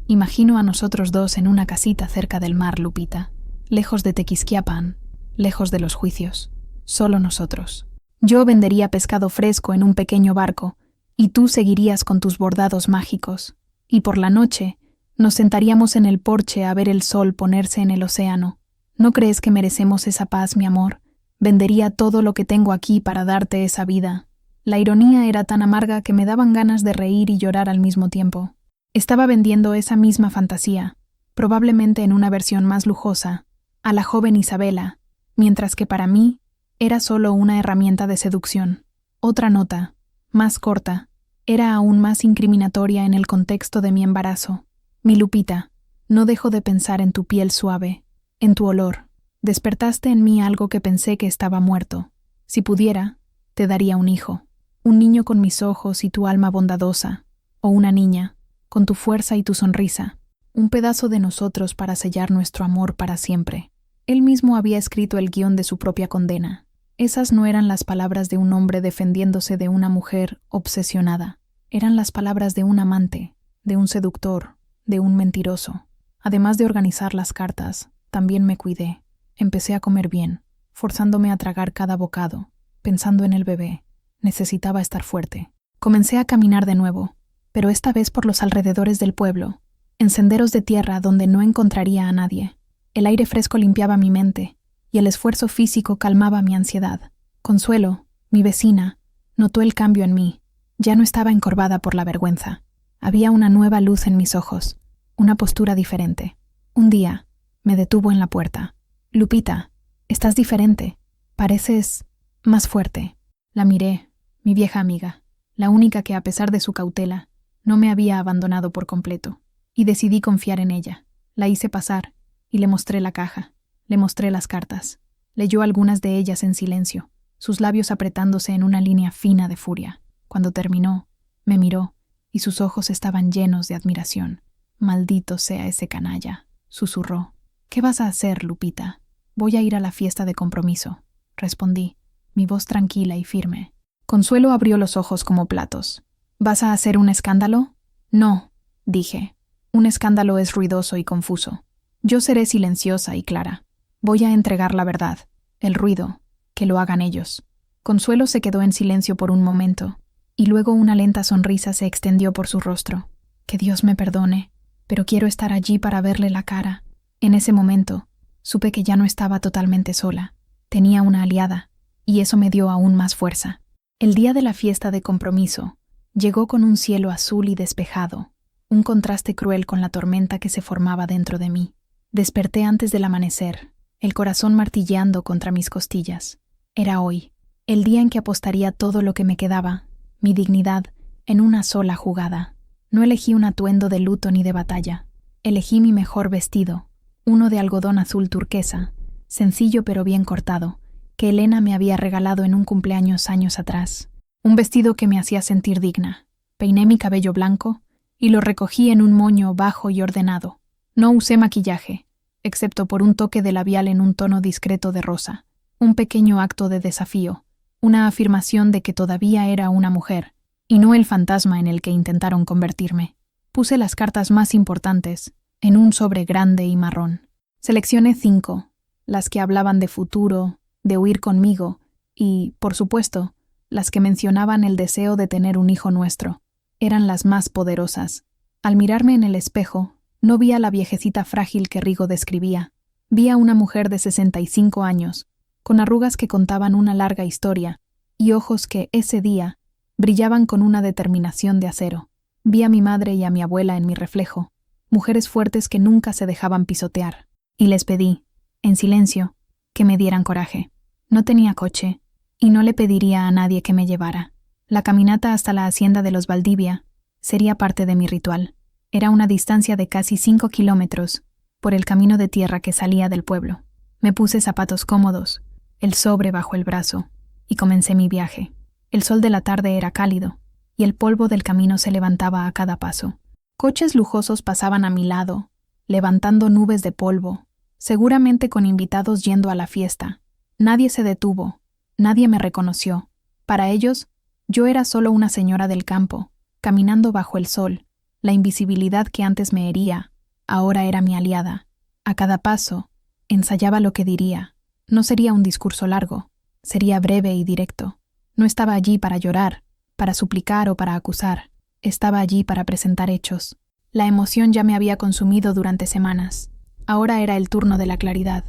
Imagino a nosotros dos en una casita cerca del mar, Lupita, lejos de Tequisquiapan, lejos de los juicios, solo nosotros. Yo vendería pescado fresco en un pequeño barco, y tú seguirías con tus bordados mágicos, y por la noche nos sentaríamos en el porche a ver el sol ponerse en el océano. ¿No crees que merecemos esa paz, mi amor? Vendería todo lo que tengo aquí para darte esa vida. La ironía era tan amarga que me daban ganas de reír y llorar al mismo tiempo. Estaba vendiendo esa misma fantasía, probablemente en una versión más lujosa, a la joven Isabela, mientras que para mí era solo una herramienta de seducción. Otra nota, más corta, era aún más incriminatoria en el contexto de mi embarazo. Mi Lupita, no dejo de pensar en tu piel suave, en tu olor. Despertaste en mí algo que pensé que estaba muerto. Si pudiera, te daría un hijo. Un niño con mis ojos y tu alma bondadosa. O una niña, con tu fuerza y tu sonrisa. Un pedazo de nosotros para sellar nuestro amor para siempre. Él mismo había escrito el guión de su propia condena. Esas no eran las palabras de un hombre defendiéndose de una mujer obsesionada. Eran las palabras de un amante, de un seductor, de un mentiroso. Además de organizar las cartas, también me cuidé. Empecé a comer bien, forzándome a tragar cada bocado, pensando en el bebé. Necesitaba estar fuerte. Comencé a caminar de nuevo, pero esta vez por los alrededores del pueblo, en senderos de tierra donde no encontraría a nadie. El aire fresco limpiaba mi mente, y el esfuerzo físico calmaba mi ansiedad. Consuelo, mi vecina, notó el cambio en mí. Ya no estaba encorvada por la vergüenza. Había una nueva luz en mis ojos, una postura diferente. Un día, me detuvo en la puerta. Lupita, estás diferente. Pareces más fuerte. La miré, mi vieja amiga, la única que a pesar de su cautela, no me había abandonado por completo. Y decidí confiar en ella. La hice pasar, y le mostré la caja. Le mostré las cartas. Leyó algunas de ellas en silencio, sus labios apretándose en una línea fina de furia. Cuando terminó, me miró, y sus ojos estaban llenos de admiración. «Maldito sea ese canalla», susurró. «¿Qué vas a hacer, Lupita?» «Voy a ir a la fiesta de compromiso», respondí, mi voz tranquila y firme. Consuelo abrió los ojos como platos. «¿Vas a hacer un escándalo?» «No», dije. «Un escándalo es ruidoso y confuso. Yo seré silenciosa y clara. Voy a entregar la verdad, el ruido, que lo hagan ellos». Consuelo se quedó en silencio por un momento, y luego una lenta sonrisa se extendió por su rostro. «Que Dios me perdone, pero quiero estar allí para verle la cara». En ese momento, supe que ya no estaba totalmente sola. Tenía una aliada, y eso me dio aún más fuerza. El día de la fiesta de compromiso llegó con un cielo azul y despejado, un contraste cruel con la tormenta que se formaba dentro de mí. Desperté antes del amanecer, el corazón martilleando contra mis costillas. Era hoy, el día en que apostaría todo lo que me quedaba, mi dignidad, en una sola jugada. No elegí un atuendo de luto ni de batalla. Elegí mi mejor vestido, uno de algodón azul turquesa, sencillo pero bien cortado, que Elena me había regalado en un cumpleaños años atrás. Un vestido que me hacía sentir digna. Peiné mi cabello blanco y lo recogí en un moño bajo y ordenado. No usé maquillaje, excepto por un toque de labial en un tono discreto de rosa. Un pequeño acto de desafío, una afirmación de que todavía era una mujer, y no el fantasma en el que intentaron convertirme. Puse las cartas más importantes en un sobre grande y marrón. Seleccioné 5, las que hablaban de futuro, de huir conmigo, y, por supuesto, las que mencionaban el deseo de tener un hijo nuestro. Eran las más poderosas. Al mirarme en el espejo, no vi a la viejecita frágil que Rigo describía. Vi a una mujer de 65 años, con arrugas que contaban una larga historia, y ojos que, ese día, brillaban con una determinación de acero. Vi a mi madre y a mi abuela en mi reflejo, mujeres fuertes que nunca se dejaban pisotear, y les pedí, en silencio, que me dieran coraje. No tenía coche, y no le pediría a nadie que me llevara. La caminata hasta la hacienda de los Valdivia sería parte de mi ritual. Era una distancia de casi 5 kilómetros, por el camino de tierra que salía del pueblo. Me puse zapatos cómodos, el sobre bajo el brazo, y comencé mi viaje. El sol de la tarde era cálido, y el polvo del camino se levantaba a cada paso. Coches lujosos pasaban a mi lado, levantando nubes de polvo, seguramente con invitados yendo a la fiesta. Nadie se detuvo, nadie me reconoció. Para ellos, yo era solo una señora del campo, caminando bajo el sol. La invisibilidad que antes me hería, ahora era mi aliada. A cada paso, ensayaba lo que diría. No sería un discurso largo, sería breve y directo. No estaba allí para llorar, para suplicar o para acusar. Estaba allí para presentar hechos. La emoción ya me había consumido durante semanas. Ahora era el turno de la claridad.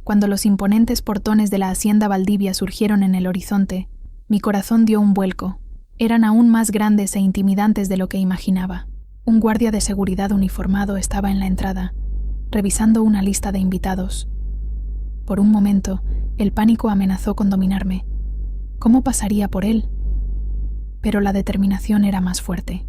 Cuando los imponentes portones de la hacienda Valdivia surgieron en el horizonte, mi corazón dio un vuelco. Eran aún más grandes e intimidantes de lo que imaginaba. Un guardia de seguridad uniformado estaba en la entrada, revisando una lista de invitados. Por un momento, el pánico amenazó con dominarme. ¿Cómo pasaría por él? Pero la determinación era más fuerte.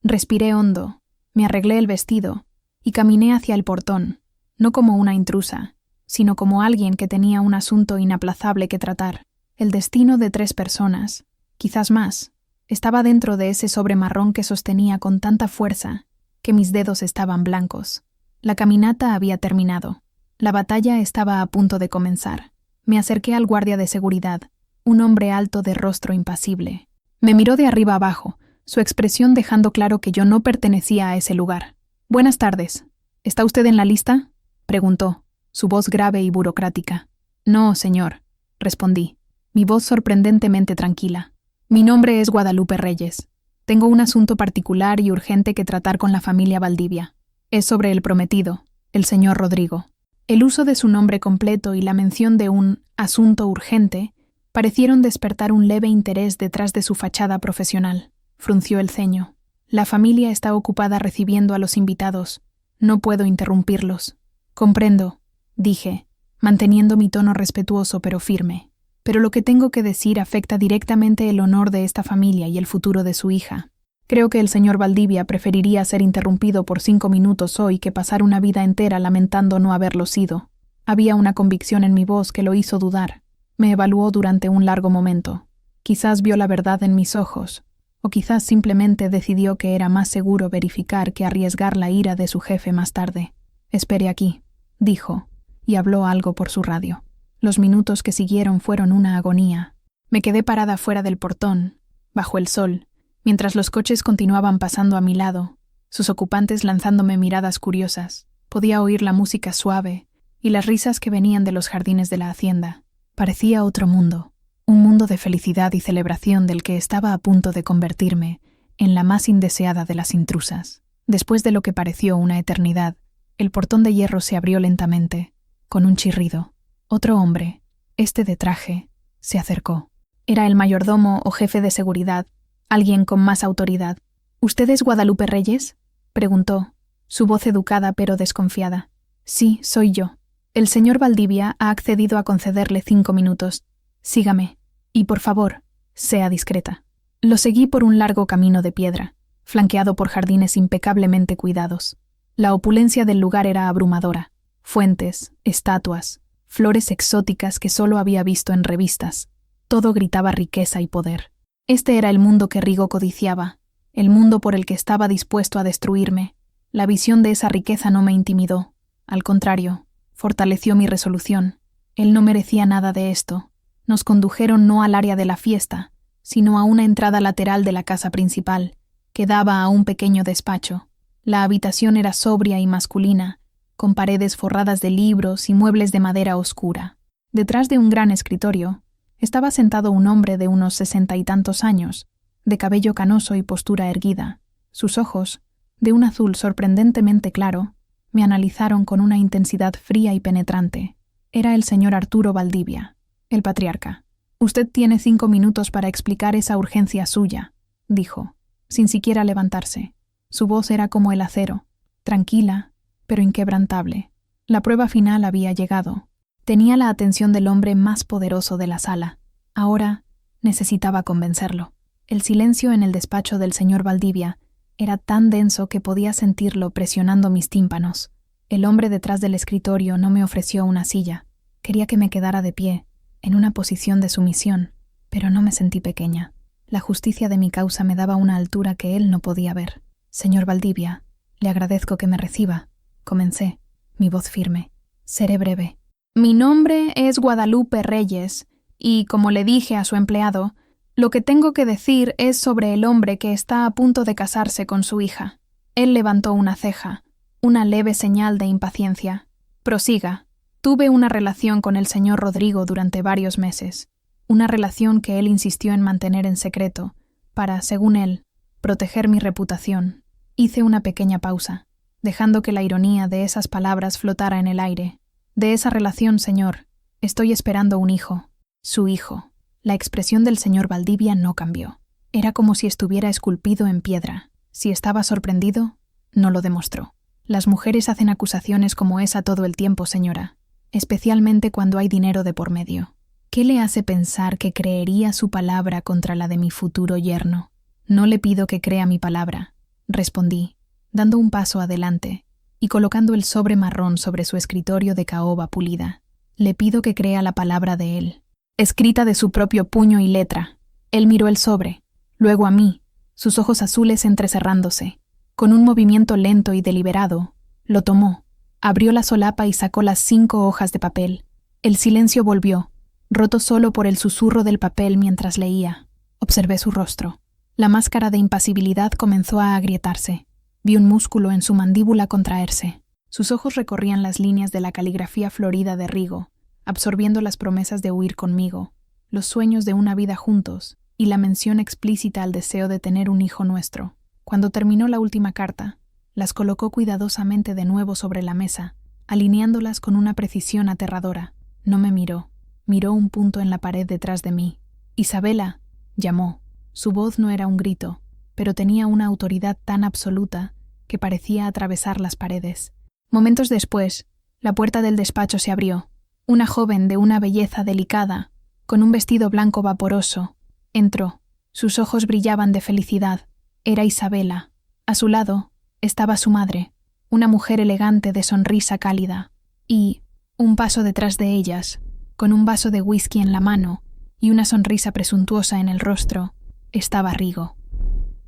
Respiré hondo, me arreglé el vestido y caminé hacia el portón, no como una intrusa, sino como alguien que tenía un asunto inaplazable que tratar. El destino de 3 personas, quizás más, estaba dentro de ese sobre marrón que sostenía con tanta fuerza que mis dedos estaban blancos. La caminata había terminado. La batalla estaba a punto de comenzar. Me acerqué al guardia de seguridad, un hombre alto de rostro impasible. Me miró de arriba abajo, su expresión dejando claro que yo no pertenecía a ese lugar. «Buenas tardes. ¿Está usted en la lista?», preguntó, su voz grave y burocrática. «No, señor», respondí, mi voz sorprendentemente tranquila. «Mi nombre es Guadalupe Reyes. Tengo un asunto particular y urgente que tratar con la familia Valdivia. Es sobre el prometido, el señor Rodrigo». El uso de su nombre completo y la mención de un asunto urgente parecieron despertar un leve interés detrás de su fachada profesional. Frunció el ceño. «La familia está ocupada recibiendo a los invitados. No puedo interrumpirlos». «Comprendo», dije, manteniendo mi tono respetuoso pero firme. «Pero lo que tengo que decir afecta directamente el honor de esta familia y el futuro de su hija. Creo que el señor Valdivia preferiría ser interrumpido por 5 minutos hoy que pasar una vida entera lamentando no haberlo sido». Había una convicción en mi voz que lo hizo dudar. Me evaluó durante un largo momento. Quizás vio la verdad en mis ojos, o quizás simplemente decidió que era más seguro verificar que arriesgar la ira de su jefe más tarde. «Espere aquí», dijo, y habló algo por su radio. Los minutos que siguieron fueron una agonía. Me quedé parada fuera del portón, bajo el sol, mientras los coches continuaban pasando a mi lado, sus ocupantes lanzándome miradas curiosas. Podía oír la música suave y las risas que venían de los jardines de la hacienda. Parecía otro mundo, un mundo de felicidad y celebración del que estaba a punto de convertirme en la más indeseada de las intrusas. Después de lo que pareció una eternidad, el portón de hierro se abrió lentamente, con un chirrido. Otro hombre, este de traje, se acercó. Era el mayordomo o jefe de seguridad, alguien con más autoridad. «¿Usted es Guadalupe Reyes?», preguntó, su voz educada pero desconfiada. «Sí, soy yo. El señor Valdivia ha accedido a concederle 5 minutos. Sígame. Y por favor, sea discreta». Lo seguí por un largo camino de piedra, flanqueado por jardines impecablemente cuidados. La opulencia del lugar era abrumadora. Fuentes, estatuas, flores exóticas que solo había visto en revistas. Todo gritaba riqueza y poder. Este era el mundo que Rigo codiciaba, el mundo por el que estaba dispuesto a destruirme. La visión de esa riqueza no me intimidó. Al contrario, fortaleció mi resolución. Él no merecía nada de esto. Nos condujeron no al área de la fiesta, sino a una entrada lateral de la casa principal, que daba a un pequeño despacho. La habitación era sobria y masculina, con paredes forradas de libros y muebles de madera oscura. Detrás de un gran escritorio, estaba sentado un hombre de unos 60 y tantos años, de cabello canoso y postura erguida. Sus ojos, de un azul sorprendentemente claro, me analizaron con una intensidad fría y penetrante. Era el señor Arturo Valdivia, el patriarca. «Usted tiene 5 minutos para explicar esa urgencia suya», dijo, sin siquiera levantarse. Su voz era como el acero, tranquila, pero inquebrantable. La prueba final había llegado. Tenía la atención del hombre más poderoso de la sala. Ahora necesitaba convencerlo. El silencio en el despacho del señor Valdivia era tan denso que podía sentirlo presionando mis tímpanos. El hombre detrás del escritorio no me ofreció una silla. Quería que me quedara de pie, en una posición de sumisión, pero no me sentí pequeña. La justicia de mi causa me daba una altura que él no podía ver. «Señor Valdivia, le agradezco que me reciba», comencé, mi voz firme. Seré breve. Mi nombre es Guadalupe Reyes, y como le dije a su empleado, lo que tengo que decir es sobre el hombre que está a punto de casarse con su hija. Él levantó una ceja, una leve señal de impaciencia. Prosiga. Tuve una relación con el señor Rodrigo durante varios meses, una relación que él insistió en mantener en secreto, para, según él, proteger mi reputación. Hice una pequeña pausa, dejando que la ironía de esas palabras flotara en el aire. De esa relación, señor, estoy esperando un hijo. Su hijo. La expresión del señor Valdivia no cambió. Era como si estuviera esculpido en piedra. Si estaba sorprendido, no lo demostró. Las mujeres hacen acusaciones como esa todo el tiempo, señora, especialmente cuando hay dinero de por medio. ¿Qué le hace pensar que creería su palabra contra la de mi futuro yerno? No le pido que crea mi palabra, respondí, dando un paso adelante y colocando el sobre marrón sobre su escritorio de caoba pulida. Le pido que crea la palabra de él, escrita de su propio puño y letra. Él miró el sobre, luego a mí, sus ojos azules entrecerrándose. Con un movimiento lento y deliberado, lo tomó, abrió la solapa y sacó las 5 hojas de papel. El silencio volvió, roto solo por el susurro del papel mientras leía. Observé su rostro. La máscara de impasibilidad comenzó a agrietarse. Vi un músculo en su mandíbula contraerse. Sus ojos recorrían las líneas de la caligrafía florida de Rigo, absorbiendo las promesas de huir conmigo, los sueños de una vida juntos y la mención explícita al deseo de tener un hijo nuestro. Cuando terminó la última carta, las colocó cuidadosamente de nuevo sobre la mesa, alineándolas con una precisión aterradora. No me miró. Miró un punto en la pared detrás de mí. «Isabela», llamó. Su voz no era un grito, pero tenía una autoridad tan absoluta que parecía atravesar las paredes. Momentos después, la puerta del despacho se abrió. Una joven de una belleza delicada, con un vestido blanco vaporoso, entró. Sus ojos brillaban de felicidad. Era Isabela. A su lado estaba su madre, una mujer elegante de sonrisa cálida, y, un paso detrás de ellas, con un vaso de whisky en la mano y una sonrisa presuntuosa en el rostro, estaba Rigo.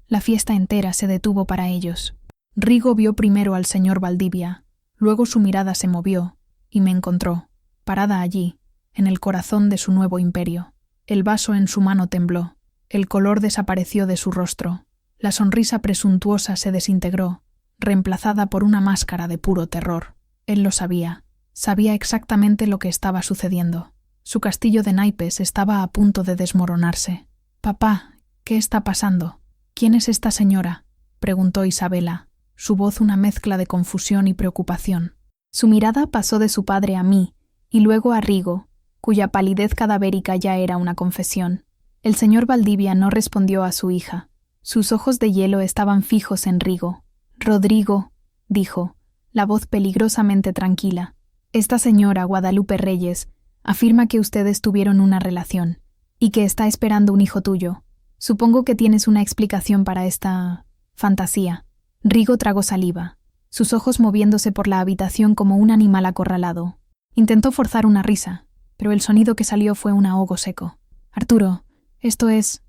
La fiesta entera se detuvo para ellos. Rigo vio primero al señor Valdivia, luego su mirada se movió y me encontró, parada allí, en el corazón de su nuevo imperio. El vaso en su mano tembló, el color desapareció de su rostro. La sonrisa presuntuosa se desintegró, reemplazada por una máscara de puro terror. Él lo sabía. Sabía exactamente lo que estaba sucediendo. Su castillo de naipes estaba a punto de desmoronarse. «Papá, ¿qué está pasando? ¿Quién es esta señora?», preguntó Isabela, su voz una mezcla de confusión y preocupación. Su mirada pasó de su padre a mí, y luego a Rigo, cuya palidez cadavérica ya era una confesión. El señor Valdivia no respondió a su hija. Sus ojos de hielo estaban fijos en Rigo. «Rodrigo», dijo, la voz peligrosamente tranquila. «Esta señora, Guadalupe Reyes, afirma que ustedes tuvieron una relación y que está esperando un hijo tuyo. Supongo que tienes una explicación para esta fantasía». Rigo tragó saliva, sus ojos moviéndose por la habitación como un animal acorralado. Intentó forzar una risa, pero el sonido que salió fue un ahogo seco. «Arturo, esto es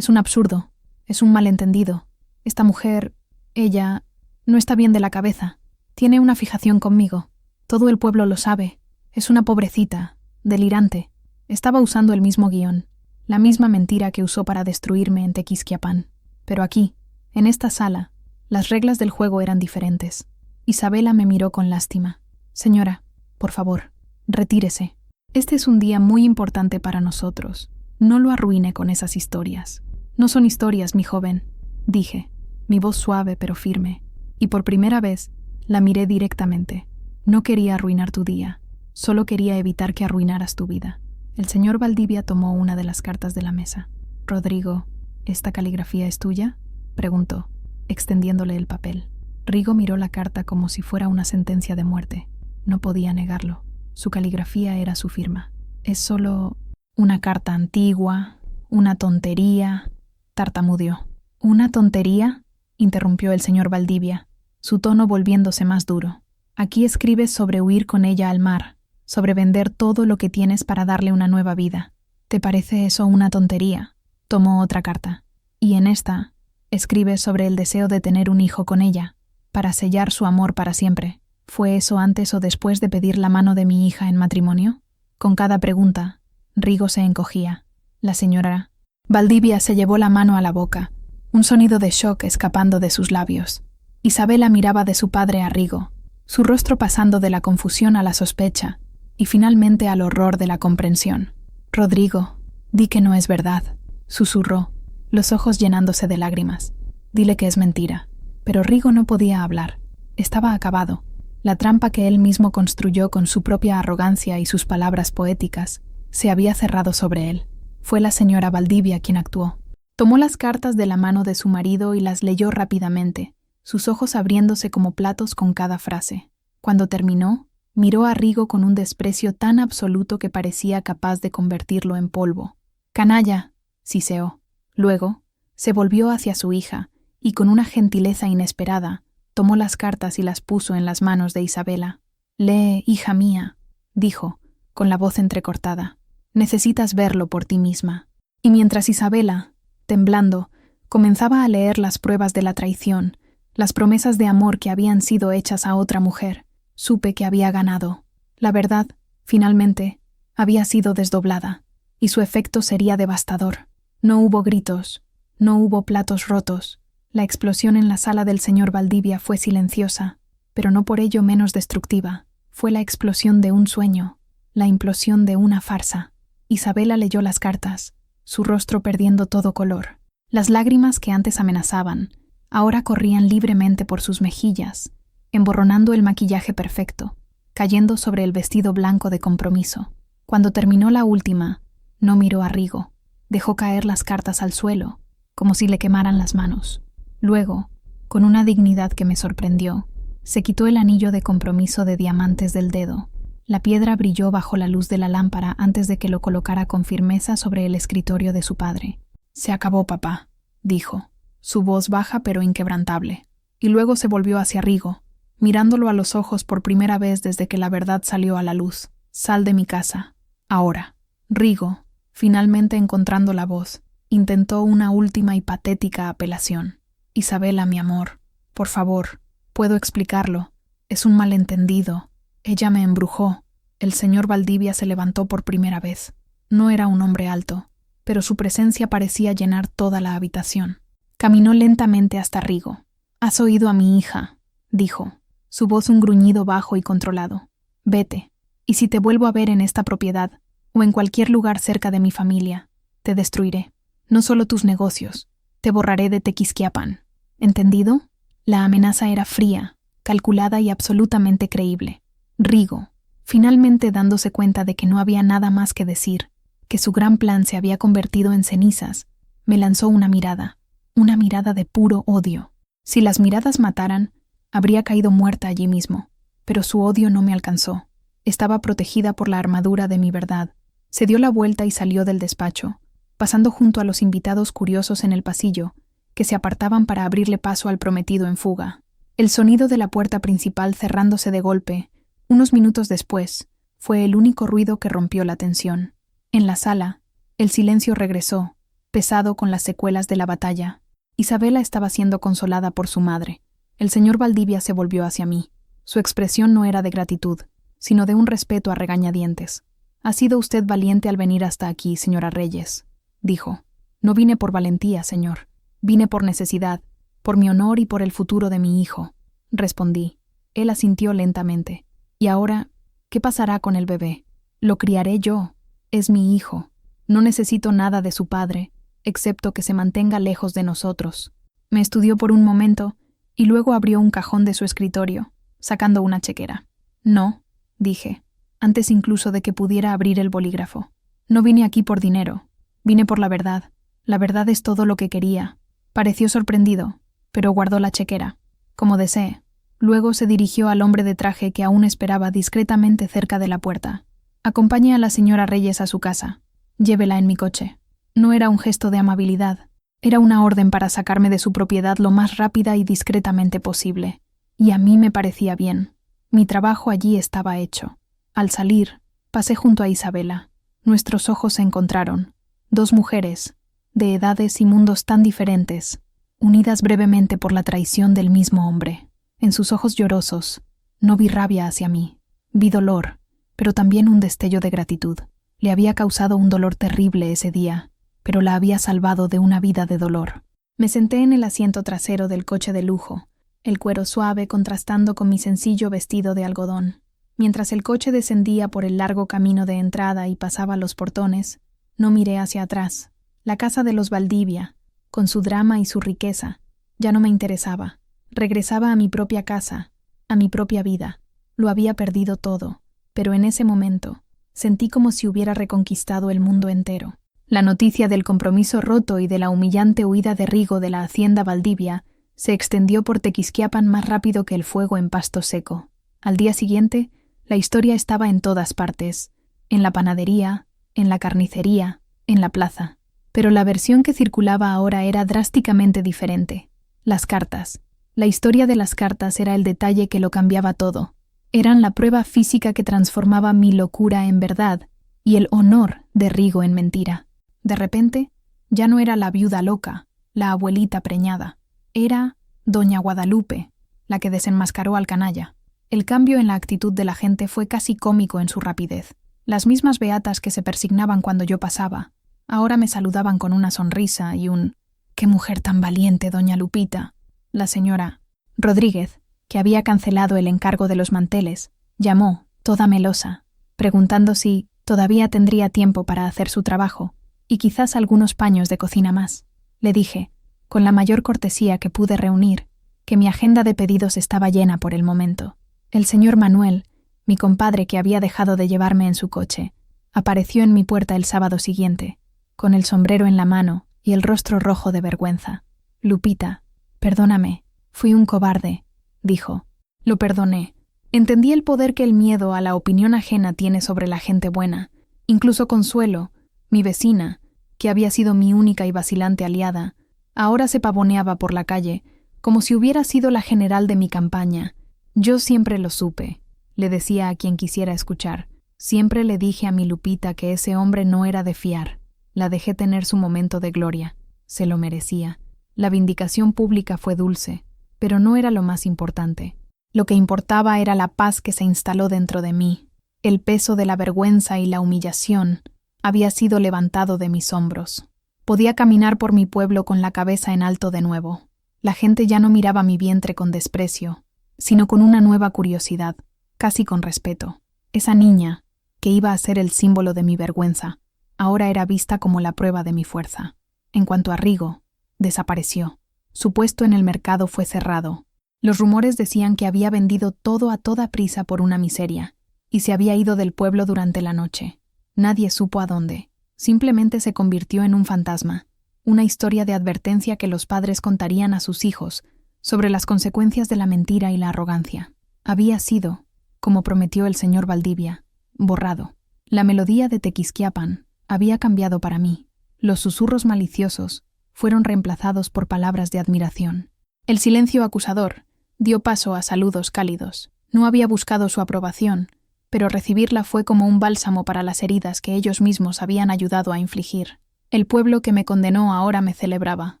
un absurdo. Es un malentendido. Esta mujer, ella, no está bien de la cabeza. Tiene una fijación conmigo. Todo el pueblo lo sabe. Es una pobrecita, delirante. Estaba usando el mismo guión, la misma mentira que usó para destruirme en Tequisquiapan. Pero aquí, en esta sala, las reglas del juego eran diferentes. Isabela me miró con lástima. «Señora, por favor, retírese. Este es un día muy importante para nosotros. No lo arruine con esas historias». «No son historias, mi joven», dije, mi voz suave pero firme, y por primera vez la miré directamente. «No quería arruinar tu día, solo quería evitar que arruinaras tu vida». El señor Valdivia tomó una de las cartas de la mesa. «Rodrigo, ¿esta caligrafía es tuya?», preguntó, extendiéndole el papel. Rigo miró la carta como si fuera una sentencia de muerte. No podía negarlo. Su caligrafía era su firma. «Es solo una carta antigua, una tontería», tartamudeó. «¿Una tontería?», interrumpió el señor Valdivia, su tono volviéndose más duro. «Aquí escribes sobre huir con ella al mar, sobre vender todo lo que tienes para darle una nueva vida. ¿Te parece eso una tontería?». Tomó otra carta. «Y en esta, escribes sobre el deseo de tener un hijo con ella, para sellar su amor para siempre». ¿Fue eso antes o después de pedir la mano de mi hija en matrimonio? Con cada pregunta, Rigo se encogía. La señora Valdivia se llevó la mano a la boca, un sonido de shock escapando de sus labios. Isabela miraba de su padre a Rigo, su rostro pasando de la confusión a la sospecha y finalmente al horror de la comprensión. «Rodrigo, di que no es verdad», susurró, los ojos llenándose de lágrimas. «Dile que es mentira». Pero Rigo no podía hablar. Estaba acabado. La trampa que él mismo construyó con su propia arrogancia y sus palabras poéticas se había cerrado sobre él. Fue la señora Valdivia quien actuó. Tomó las cartas de la mano de su marido y las leyó rápidamente, sus ojos abriéndose como platos con cada frase. Cuando terminó, miró a Rigo con un desprecio tan absoluto que parecía capaz de convertirlo en polvo. «Canalla», siseó. Luego, se volvió hacia su hija y con una gentileza inesperada, tomó las cartas y las puso en las manos de Isabela. «Lee, hija mía», dijo, con la voz entrecortada. «Necesitas verlo por ti misma». Y mientras Isabela, temblando, comenzaba a leer las pruebas de la traición, las promesas de amor que habían sido hechas a otra mujer, supe que había ganado. La verdad, finalmente, había sido desdoblada, y su efecto sería devastador. No hubo gritos, no hubo platos rotos. La explosión en la sala del señor Valdivia fue silenciosa, pero no por ello menos destructiva. Fue la explosión de un sueño, la implosión de una farsa. Isabela leyó las cartas, su rostro perdiendo todo color. Las lágrimas que antes amenazaban, ahora corrían libremente por sus mejillas, emborronando el maquillaje perfecto, cayendo sobre el vestido blanco de compromiso. Cuando terminó la última, no miró a Rigo, dejó caer las cartas al suelo, como si le quemaran las manos. Luego, con una dignidad que me sorprendió, se quitó el anillo de compromiso de diamantes del dedo. La piedra brilló bajo la luz de la lámpara antes de que lo colocara con firmeza sobre el escritorio de su padre. «Se acabó, papá», dijo, su voz baja pero inquebrantable, y luego se volvió hacia Rigo, mirándolo a los ojos por primera vez desde que la verdad salió a la luz. «Sal de mi casa, ahora». Rigo, finalmente encontrando la voz, intentó una última y patética apelación. «Isabela, mi amor, por favor, puedo explicarlo. Es un malentendido. Ella me embrujó». El señor Valdivia se levantó por primera vez. No era un hombre alto, pero su presencia parecía llenar toda la habitación. Caminó lentamente hasta Rigo. «Has oído a mi hija», dijo, su voz un gruñido bajo y controlado. «Vete, y si te vuelvo a ver en esta propiedad, o en cualquier lugar cerca de mi familia, te destruiré. No solo tus negocios, te borraré de Tequisquiapan. ¿Entendido?» La amenaza era fría, calculada y absolutamente creíble. Rigo, finalmente dándose cuenta de que no había nada más que decir, que su gran plan se había convertido en cenizas, me lanzó una mirada de puro odio. Si las miradas mataran, habría caído muerta allí mismo, pero su odio no me alcanzó. Estaba protegida por la armadura de mi verdad. Se dio la vuelta y salió del despacho, pasando junto a los invitados curiosos en el pasillo, que se apartaban para abrirle paso al prometido en fuga. El sonido de la puerta principal cerrándose de golpe, unos minutos después, fue el único ruido que rompió la tensión. En la sala, el silencio regresó, pesado con las secuelas de la batalla. Isabela estaba siendo consolada por su madre. El señor Valdivia se volvió hacia mí. Su expresión no era de gratitud, sino de un respeto a regañadientes. «Ha sido usted valiente al venir hasta aquí, señora Reyes», dijo. «No vine por valentía, señor. Vine por necesidad, por mi honor y por el futuro de mi hijo», respondí. Él asintió lentamente. «Y ahora, ¿qué pasará con el bebé? Lo criaré yo. Es mi hijo. No necesito nada de su padre, excepto que se mantenga lejos de nosotros». Me estudió por un momento y luego abrió un cajón de su escritorio, sacando una chequera. «No», dije, antes incluso de que pudiera abrir el bolígrafo. «No vine aquí por dinero. Vine por la verdad. La verdad es todo lo que quería». Pareció sorprendido, pero guardó la chequera, como desee. Luego se dirigió al hombre de traje que aún esperaba discretamente cerca de la puerta. «Acompañe a la señora Reyes a su casa. Llévela en mi coche». No era un gesto de amabilidad. Era una orden para sacarme de su propiedad lo más rápida y discretamente posible. Y a mí me parecía bien. Mi trabajo allí estaba hecho. Al salir, pasé junto a Isabela. Nuestros ojos se encontraron. Dos mujeres, de edades y mundos tan diferentes, unidas brevemente por la traición del mismo hombre. En sus ojos llorosos, No vi rabia hacia mí, vi dolor, pero también un destello de gratitud. Le había causado un dolor terrible ese día, pero la había salvado de una vida de dolor. Me senté en el asiento trasero del coche de lujo, el cuero suave contrastando con mi sencillo vestido de algodón. Mientras el coche descendía por el largo camino de entrada y pasaba los portones, no miré hacia atrás. La casa de los Valdivia, con su drama y su riqueza, ya no me interesaba. Regresaba a mi propia casa, a mi propia vida. Lo había perdido todo, pero en ese momento sentí como si hubiera reconquistado el mundo entero. La noticia del compromiso roto y de la humillante huida de Rigo de la hacienda Valdivia se extendió por Tequisquiapan más rápido que el fuego en pasto seco. Al día siguiente, la historia estaba en todas partes, en la panadería, en la carnicería, en la plaza. Pero la versión que circulaba ahora era drásticamente diferente. Las cartas. La historia de las cartas era el detalle que lo cambiaba todo. Eran la prueba física que transformaba mi locura en verdad y el honor de Rigo en mentira. De repente, ya no era la viuda loca, la abuelita preñada. Era doña Guadalupe, la que desenmascaró al canalla. El cambio en la actitud de la gente fue casi cómico en su rapidez. Las mismas beatas que se persignaban cuando yo pasaba, ahora me saludaban con una sonrisa y un «¡Qué mujer tan valiente, doña Lupita!». La señora Rodríguez, que había cancelado el encargo de los manteles, llamó, toda melosa, preguntando si todavía tendría tiempo para hacer su trabajo y quizás algunos paños de cocina más. Le dije, con la mayor cortesía que pude reunir, que mi agenda de pedidos estaba llena por el momento. El señor Manuel, mi compadre que había dejado de llevarme en su coche, apareció en mi puerta el sábado siguiente, con el sombrero en la mano y el rostro rojo de vergüenza. «Lupita, perdóname, fui un cobarde», dijo. Lo perdoné. Entendí el poder que el miedo a la opinión ajena tiene sobre la gente buena. Incluso Consuelo, mi vecina, que había sido mi única y vacilante aliada, ahora se pavoneaba por la calle, como si hubiera sido la general de mi campaña. «Yo siempre lo supe», le decía a quien quisiera escuchar. «Siempre le dije a mi Lupita que ese hombre no era de fiar. La dejé tener su momento de gloria. Se lo merecía. La vindicación pública fue dulce, pero no era lo más importante. Lo que importaba era la paz que se instaló dentro de mí. El peso de la vergüenza y la humillación había sido levantado de mis hombros. Podía caminar por mi pueblo con la cabeza en alto de nuevo. La gente ya no miraba mi vientre con desprecio, sino con una nueva curiosidad, casi con respeto. Esa niña, que iba a ser el símbolo de mi vergüenza, ahora era vista como la prueba de mi fuerza. En cuanto a Rigo, desapareció. Su puesto en el mercado fue cerrado. Los rumores decían que había vendido todo a toda prisa por una miseria, y se había ido del pueblo durante la noche. Nadie supo a dónde. Simplemente se convirtió en un fantasma, una historia de advertencia que los padres contarían a sus hijos sobre las consecuencias de la mentira y la arrogancia. Había sido, como prometió el señor Valdivia, borrado. La melodía de Tequisquiapan había cambiado para mí. Los susurros maliciosos fueron reemplazados por palabras de admiración. El silencio acusador dio paso a saludos cálidos. No había buscado su aprobación, pero recibirla fue como un bálsamo para las heridas que ellos mismos habían ayudado a infligir. El pueblo que me condenó ahora me celebraba,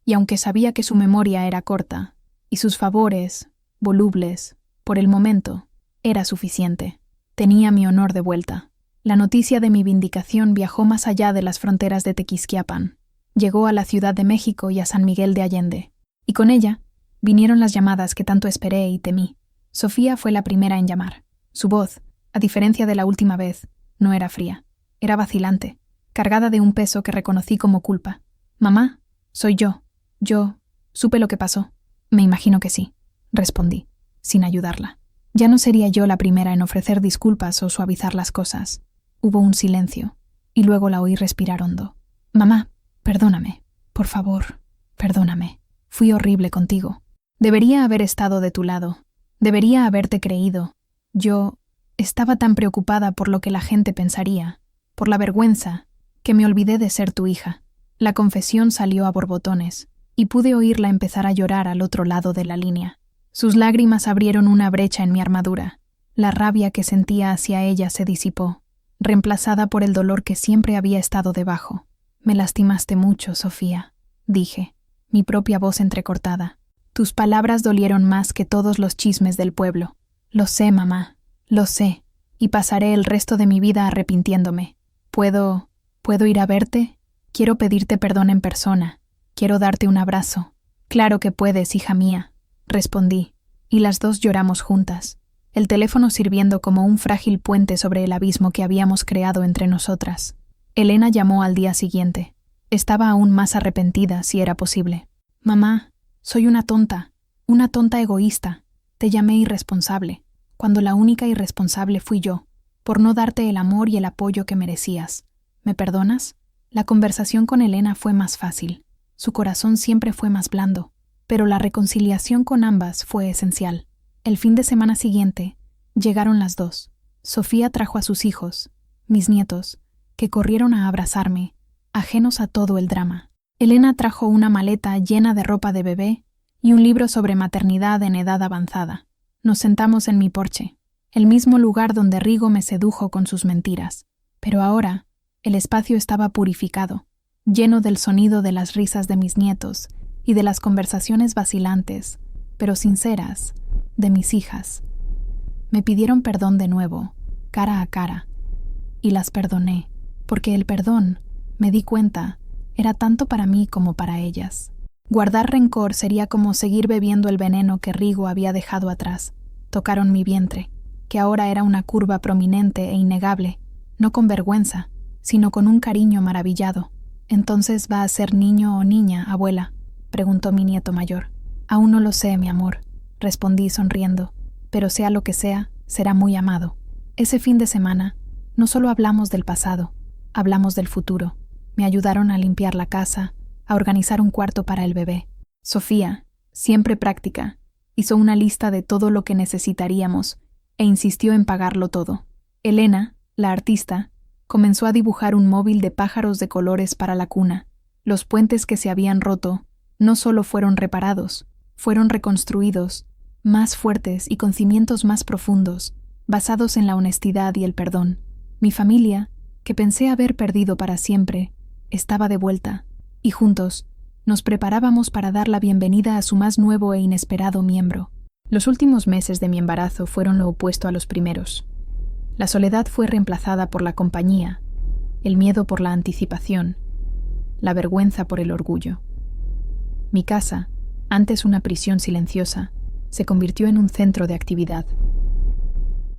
y aunque sabía que su memoria era corta, y sus favores, volubles, por el momento, era suficiente. Tenía mi honor de vuelta. La noticia de mi vindicación viajó más allá de las fronteras de Tequisquiapan. Llegó a la Ciudad de México y a San Miguel de Allende, y con ella vinieron las llamadas que tanto esperé y temí. Sofía fue la primera en llamar. Su voz, a diferencia de la última vez, no era fría. Era vacilante, cargada de un peso que reconocí como culpa. «Mamá, soy yo. Supe lo que pasó». «Me imagino que sí», respondí, sin ayudarla. Ya no sería yo la primera en ofrecer disculpas o suavizar las cosas. Hubo un silencio, y luego la oí respirar hondo. «Mamá, perdóname. Por favor, perdóname. Fui horrible contigo. Debería haber estado de tu lado. Debería haberte creído. Yo estaba tan preocupada por lo que la gente pensaría, por la vergüenza, que me olvidé de ser tu hija». La confesión salió a borbotones, y pude oírla empezar a llorar al otro lado de la línea. Sus lágrimas abrieron una brecha en mi armadura. La rabia que sentía hacia ella se disipó, reemplazada por el dolor que siempre había estado debajo. «Me lastimaste mucho, Sofía», dije, mi propia voz entrecortada. «Tus palabras dolieron más que todos los chismes del pueblo». Lo sé, mamá, lo sé, y pasaré el resto de mi vida arrepintiéndome. ¿Puedo ir a verte? Quiero pedirte perdón en persona. Quiero darte un abrazo. Claro que puedes, hija mía, respondí, y las dos lloramos juntas, el teléfono sirviendo como un frágil puente sobre el abismo que habíamos creado entre nosotras. Elena llamó al día siguiente. Estaba aún más arrepentida, si era posible. Mamá, soy una tonta egoísta. Te llamé irresponsable, cuando la única irresponsable fui yo, por no darte el amor y el apoyo que merecías. ¿Me perdonas? La conversación con Elena fue más fácil. Su corazón siempre fue más blando, pero la reconciliación con ambas fue esencial. El fin de semana siguiente, llegaron las dos. Sofía trajo a sus hijos, mis nietos, que corrieron a abrazarme, ajenos a todo el drama. Elena trajo una maleta llena de ropa de bebé y un libro sobre maternidad en edad avanzada. Nos sentamos en mi porche, el mismo lugar donde Rigo me sedujo con sus mentiras. Pero ahora, el espacio estaba purificado, lleno del sonido de las risas de mis nietos y de las conversaciones vacilantes, pero sinceras, de mis hijas. Me pidieron perdón de nuevo, cara a cara, y las perdoné, porque el perdón, me di cuenta, era tanto para mí como para ellas. Guardar rencor sería como seguir bebiendo el veneno que Rigo había dejado atrás. Tocaron mi vientre, que ahora era una curva prominente e innegable, no con vergüenza, sino con un cariño maravillado. «¿Entonces va a ser niño o niña, abuela?», preguntó mi nieto mayor. «Aún no lo sé, mi amor», respondí sonriendo, «pero sea lo que sea, será muy amado». Ese fin de semana, no solo hablamos del pasado, hablamos del futuro. Me ayudaron a limpiar la casa, a organizar un cuarto para el bebé. Sofía, siempre práctica, hizo una lista de todo lo que necesitaríamos e insistió en pagarlo todo. Elena, la artista, comenzó a dibujar un móvil de pájaros de colores para la cuna. Los puentes que se habían roto no solo fueron reparados, fueron reconstruidos, más fuertes y con cimientos más profundos, basados en la honestidad y el perdón. Mi familia, que pensé haber perdido para siempre, estaba de vuelta, y juntos nos preparábamos para dar la bienvenida a su más nuevo e inesperado miembro. Los últimos meses de mi embarazo fueron lo opuesto a los primeros. La soledad fue reemplazada por la compañía, el miedo por la anticipación, la vergüenza por el orgullo. Mi casa, antes una prisión silenciosa, se convirtió en un centro de actividad.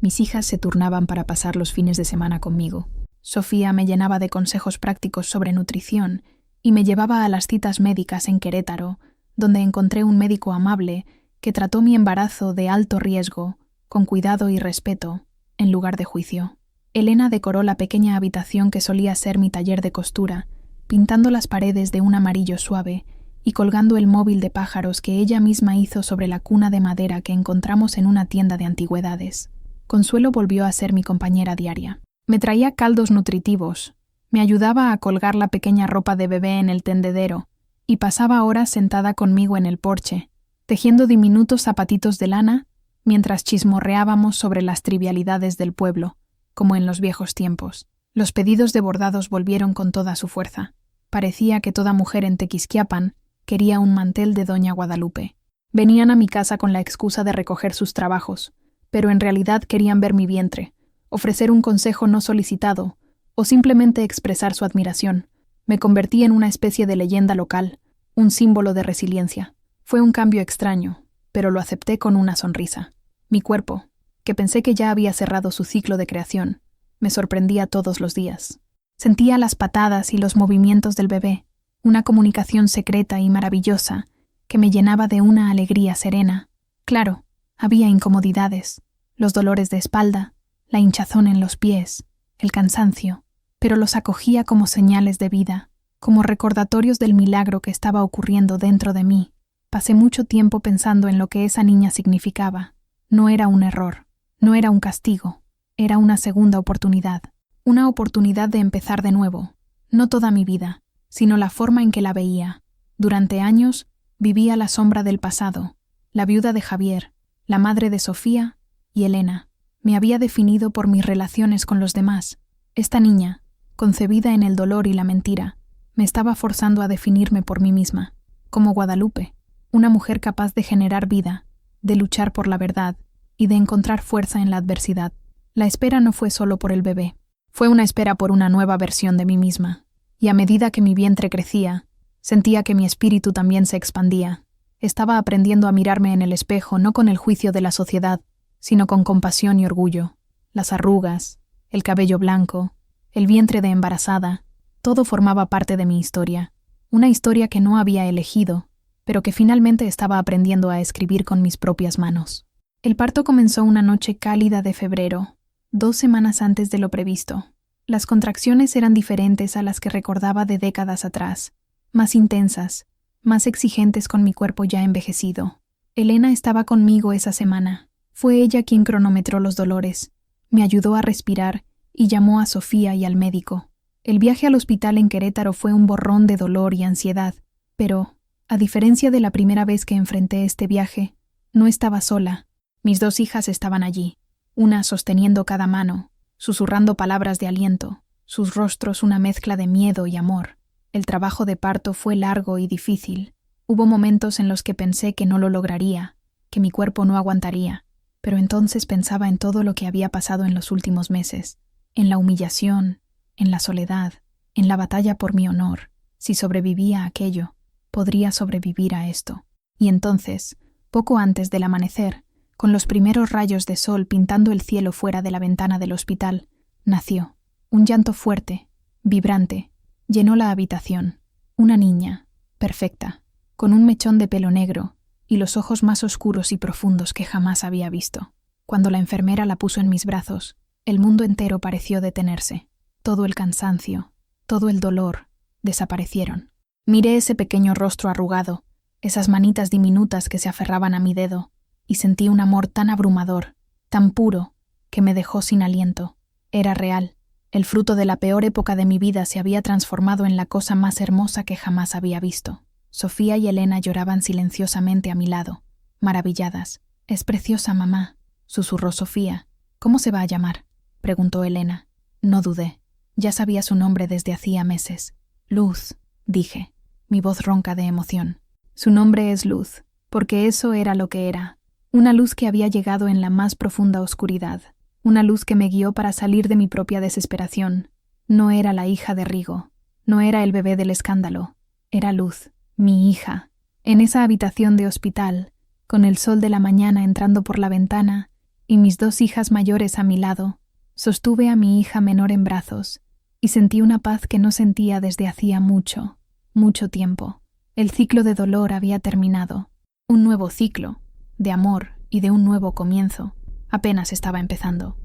Mis hijas se turnaban para pasar los fines de semana conmigo. Sofía me llenaba de consejos prácticos sobre nutrición y me llevaba a las citas médicas en Querétaro, donde encontré un médico amable que trató mi embarazo de alto riesgo, con cuidado y respeto, en lugar de juicio. Elena decoró la pequeña habitación que solía ser mi taller de costura, pintando las paredes de un amarillo suave y colgando el móvil de pájaros que ella misma hizo sobre la cuna de madera que encontramos en una tienda de antigüedades. Consuelo volvió a ser mi compañera diaria. Me traía caldos nutritivos, me ayudaba a colgar la pequeña ropa de bebé en el tendedero y pasaba horas sentada conmigo en el porche, tejiendo diminutos zapatitos de lana mientras chismorreábamos sobre las trivialidades del pueblo, como en los viejos tiempos. Los pedidos de bordados volvieron con toda su fuerza. Parecía que toda mujer en Tequisquiapan quería un mantel de Doña Guadalupe. Venían a mi casa con la excusa de recoger sus trabajos, pero en realidad querían ver mi vientre, ofrecer un consejo no solicitado o simplemente expresar su admiración. Me convertí en una especie de leyenda local, un símbolo de resiliencia. Fue un cambio extraño, pero lo acepté con una sonrisa. Mi cuerpo, que pensé que ya había cerrado su ciclo de creación, me sorprendía todos los días. Sentía las patadas y los movimientos del bebé, una comunicación secreta y maravillosa que me llenaba de una alegría serena. Claro, había incomodidades, los dolores de espalda, la hinchazón en los pies, el cansancio, pero los acogía como señales de vida, como recordatorios del milagro que estaba ocurriendo dentro de mí. Pasé mucho tiempo pensando en lo que esa niña significaba. No era un error, no era un castigo, era una segunda oportunidad. Una oportunidad de empezar de nuevo, no toda mi vida, sino la forma en que la veía. Durante años viví a la sombra del pasado, la viuda de Javier, la madre de Sofía y Elena. Me había definido por mis relaciones con los demás. Esta niña, concebida en el dolor y la mentira, me estaba forzando a definirme por mí misma, como Guadalupe, una mujer capaz de generar vida, de luchar por la verdad y de encontrar fuerza en la adversidad. La espera no fue solo por el bebé. Fue una espera por una nueva versión de mí misma. Y a medida que mi vientre crecía, sentía que mi espíritu también se expandía. Estaba aprendiendo a mirarme en el espejo no con el juicio de la sociedad, sino con compasión y orgullo. Las arrugas, el cabello blanco, el vientre de embarazada, todo formaba parte de mi historia. Una historia que no había elegido, pero que finalmente estaba aprendiendo a escribir con mis propias manos. El parto comenzó una noche cálida de febrero, 2 semanas antes de lo previsto. Las contracciones eran diferentes a las que recordaba de décadas atrás, más intensas, más exigentes con mi cuerpo ya envejecido. Elena estaba conmigo esa semana. Fue ella quien cronometró los dolores, me ayudó a respirar y llamó a Sofía y al médico. El viaje al hospital en Querétaro fue un borrón de dolor y ansiedad, pero, a diferencia de la primera vez que enfrenté este viaje, no estaba sola. Mis 2 hijas estaban allí, una sosteniendo cada mano, susurrando palabras de aliento, sus rostros una mezcla de miedo y amor. El trabajo de parto fue largo y difícil. Hubo momentos en los que pensé que no lo lograría, que mi cuerpo no aguantaría, pero entonces pensaba en todo lo que había pasado en los últimos meses, en la humillación, en la soledad, en la batalla por mi honor. Si sobrevivía a aquello, podría sobrevivir a esto. Y entonces, poco antes del amanecer, con los primeros rayos de sol pintando el cielo fuera de la ventana del hospital, nació. Un llanto fuerte, vibrante, llenó la habitación. Una niña, perfecta, con un mechón de pelo negro y los ojos más oscuros y profundos que jamás había visto. Cuando la enfermera la puso en mis brazos, el mundo entero pareció detenerse. Todo el cansancio, todo el dolor, desaparecieron. Miré ese pequeño rostro arrugado, esas manitas diminutas que se aferraban a mi dedo, y sentí un amor tan abrumador, tan puro, que me dejó sin aliento. Era real. El fruto de la peor época de mi vida se había transformado en la cosa más hermosa que jamás había visto. Sofía y Elena lloraban silenciosamente a mi lado, maravilladas. «Es preciosa, mamá», susurró Sofía. «¿Cómo se va a llamar?», preguntó Elena. No dudé. Ya sabía su nombre desde hacía meses. «Luz», dije, mi voz ronca de emoción. Su nombre es Luz, porque eso era lo que era. Una luz que había llegado en la más profunda oscuridad. Una luz que me guió para salir de mi propia desesperación. No era la hija de Rigo. No era el bebé del escándalo. Era Luz, mi hija. En esa habitación de hospital, con el sol de la mañana entrando por la ventana y mis 2 hijas mayores a mi lado, sostuve a mi hija menor en brazos y sentí una paz que no sentía desde hacía mucho, mucho tiempo. El ciclo de dolor había terminado. Un nuevo ciclo, de amor y de un nuevo comienzo, apenas estaba empezando.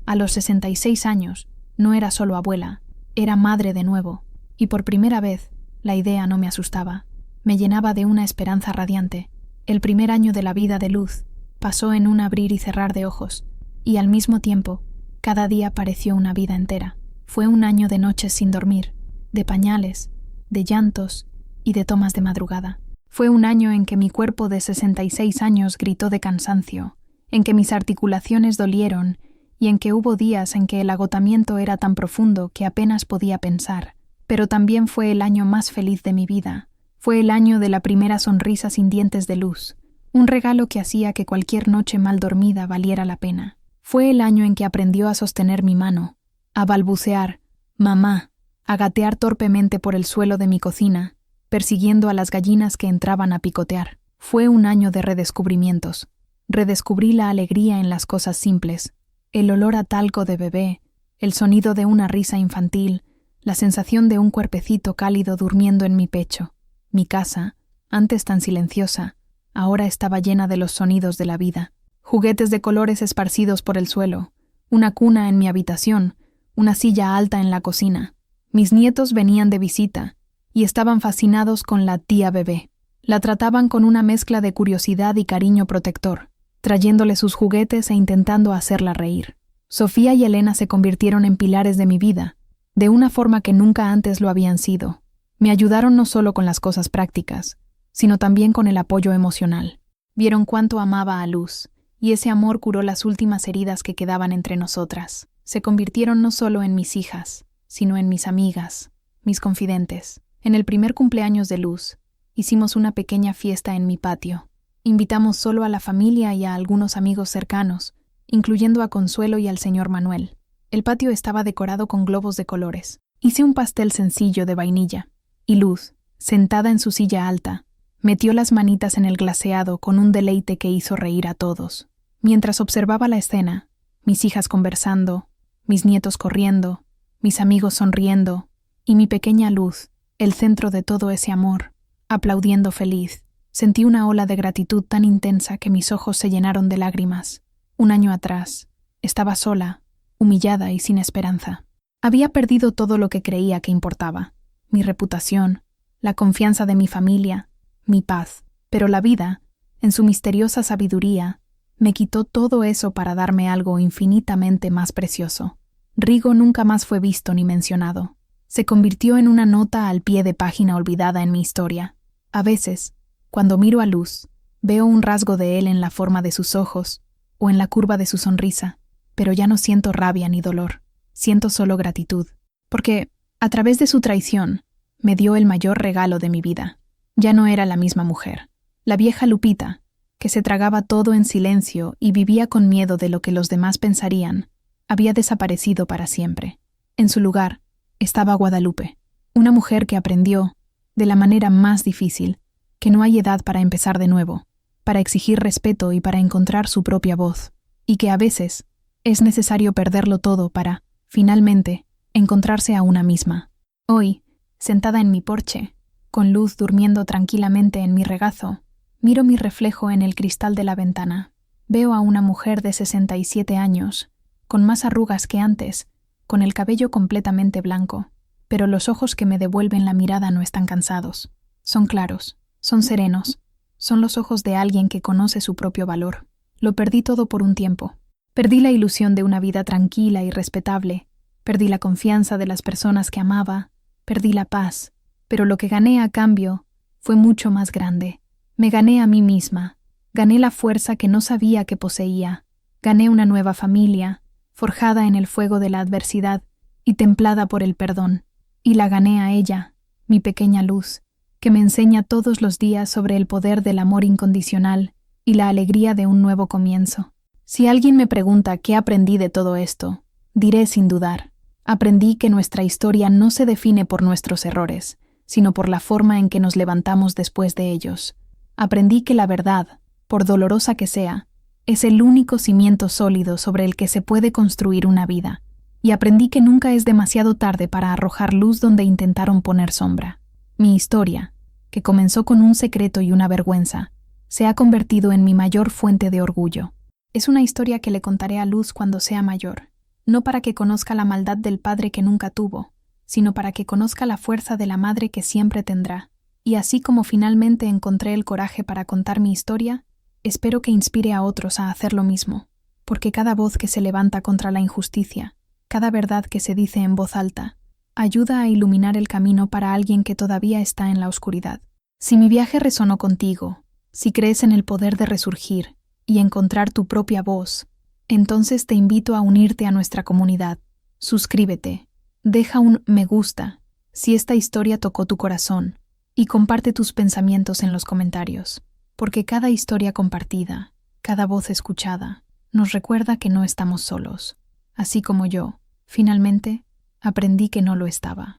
A los 66 años, no era solo abuela, era madre de nuevo, y por primera vez, la idea no me asustaba. Me llenaba de una esperanza radiante. El primer año de la vida de Luz pasó en un abrir y cerrar de ojos, y al mismo tiempo, cada día pareció una vida entera. Fue un año de noches sin dormir, de pañales, de llantos y de tomas de madrugada. Fue un año en que mi cuerpo de 66 años gritó de cansancio, en que mis articulaciones dolieron y en que hubo días en que el agotamiento era tan profundo que apenas podía pensar. Pero también fue el año más feliz de mi vida. Fue el año de la primera sonrisa sin dientes de Luz, un regalo que hacía que cualquier noche mal dormida valiera la pena. Fue el año en que aprendió a sostener mi mano, a balbucear «mamá», a gatear torpemente por el suelo de mi cocina, persiguiendo a las gallinas que entraban a picotear. Fue un año de redescubrimientos. Redescubrí la alegría en las cosas simples, el olor a talco de bebé, el sonido de una risa infantil, la sensación de un cuerpecito cálido durmiendo en mi pecho. Mi casa, antes tan silenciosa, ahora estaba llena de los sonidos de la vida. Juguetes de colores esparcidos por el suelo, una cuna en mi habitación, una silla alta en la cocina. Mis nietos venían de visita y estaban fascinados con la tía bebé. La trataban con una mezcla de curiosidad y cariño protector, trayéndole sus juguetes e intentando hacerla reír. Sofía y Elena se convirtieron en pilares de mi vida, de una forma que nunca antes lo habían sido. Me ayudaron no solo con las cosas prácticas, sino también con el apoyo emocional. Vieron cuánto amaba a Luz, y ese amor curó las últimas heridas que quedaban entre nosotras. Se convirtieron no solo en mis hijas, sino en mis amigas, mis confidentes. En el primer cumpleaños de Luz, hicimos una pequeña fiesta en mi patio. Invitamos solo a la familia y a algunos amigos cercanos, incluyendo a Consuelo y al señor Manuel. El patio estaba decorado con globos de colores. Hice un pastel sencillo de vainilla, y Luz, sentada en su silla alta, metió las manitas en el glaseado con un deleite que hizo reír a todos. Mientras observaba la escena, mis hijas conversando, mis nietos corriendo, mis amigos sonriendo, y mi pequeña Luz, el centro de todo ese amor, aplaudiendo feliz, sentí una ola de gratitud tan intensa que mis ojos se llenaron de lágrimas. Un año atrás, estaba sola, humillada y sin esperanza. Había perdido todo lo que creía que importaba: mi reputación, la confianza de mi familia, mi paz. Pero la vida, en su misteriosa sabiduría, me quitó todo eso para darme algo infinitamente más precioso. Rigo nunca más fue visto ni mencionado. Se convirtió en una nota al pie de página olvidada en mi historia. A veces, cuando miro a Luz, veo un rasgo de él en la forma de sus ojos o en la curva de su sonrisa, pero ya no siento rabia ni dolor. Siento solo gratitud, porque, a través de su traición, me dio el mayor regalo de mi vida. Ya no era la misma mujer. La vieja Lupita, que se tragaba todo en silencio y vivía con miedo de lo que los demás pensarían, había desaparecido para siempre. En su lugar estaba Guadalupe, una mujer que aprendió, de la manera más difícil, que no hay edad para empezar de nuevo, para exigir respeto y para encontrar su propia voz, y que a veces es necesario perderlo todo para, finalmente, encontrarse a una misma. Hoy, sentada en mi porche, con Luz durmiendo tranquilamente en mi regazo, miro mi reflejo en el cristal de la ventana. Veo a una mujer de 67 años, con más arrugas que antes, con el cabello completamente blanco, pero los ojos que me devuelven la mirada no están cansados. Son claros, son serenos, son los ojos de alguien que conoce su propio valor. Lo perdí todo por un tiempo. Perdí la ilusión de una vida tranquila y respetable, perdí la confianza de las personas que amaba, perdí la paz, pero lo que gané a cambio fue mucho más grande. Me gané a mí misma, gané la fuerza que no sabía que poseía, gané una nueva familia, forjada en el fuego de la adversidad y templada por el perdón, y la gané a ella, mi pequeña Luz, que me enseña todos los días sobre el poder del amor incondicional y la alegría de un nuevo comienzo. Si alguien me pregunta qué aprendí de todo esto, diré sin dudar: aprendí que nuestra historia no se define por nuestros errores, sino por la forma en que nos levantamos después de ellos. Aprendí que la verdad, por dolorosa que sea, es el único cimiento sólido sobre el que se puede construir una vida. Y aprendí que nunca es demasiado tarde para arrojar luz donde intentaron poner sombra. Mi historia, que comenzó con un secreto y una vergüenza, se ha convertido en mi mayor fuente de orgullo. Es una historia que le contaré a Luz cuando sea mayor, no para que conozca la maldad del padre que nunca tuvo, sino para que conozca la fuerza de la madre que siempre tendrá. Y así como finalmente encontré el coraje para contar mi historia, espero que inspire a otros a hacer lo mismo, porque cada voz que se levanta contra la injusticia, cada verdad que se dice en voz alta, ayuda a iluminar el camino para alguien que todavía está en la oscuridad. Si mi viaje resonó contigo, si crees en el poder de resurgir y encontrar tu propia voz, entonces te invito a unirte a nuestra comunidad. Suscríbete, deja un me gusta si esta historia tocó tu corazón y comparte tus pensamientos en los comentarios, porque cada historia compartida, cada voz escuchada, nos recuerda que no estamos solos. Así como yo, finalmente, aprendí que no lo estaba.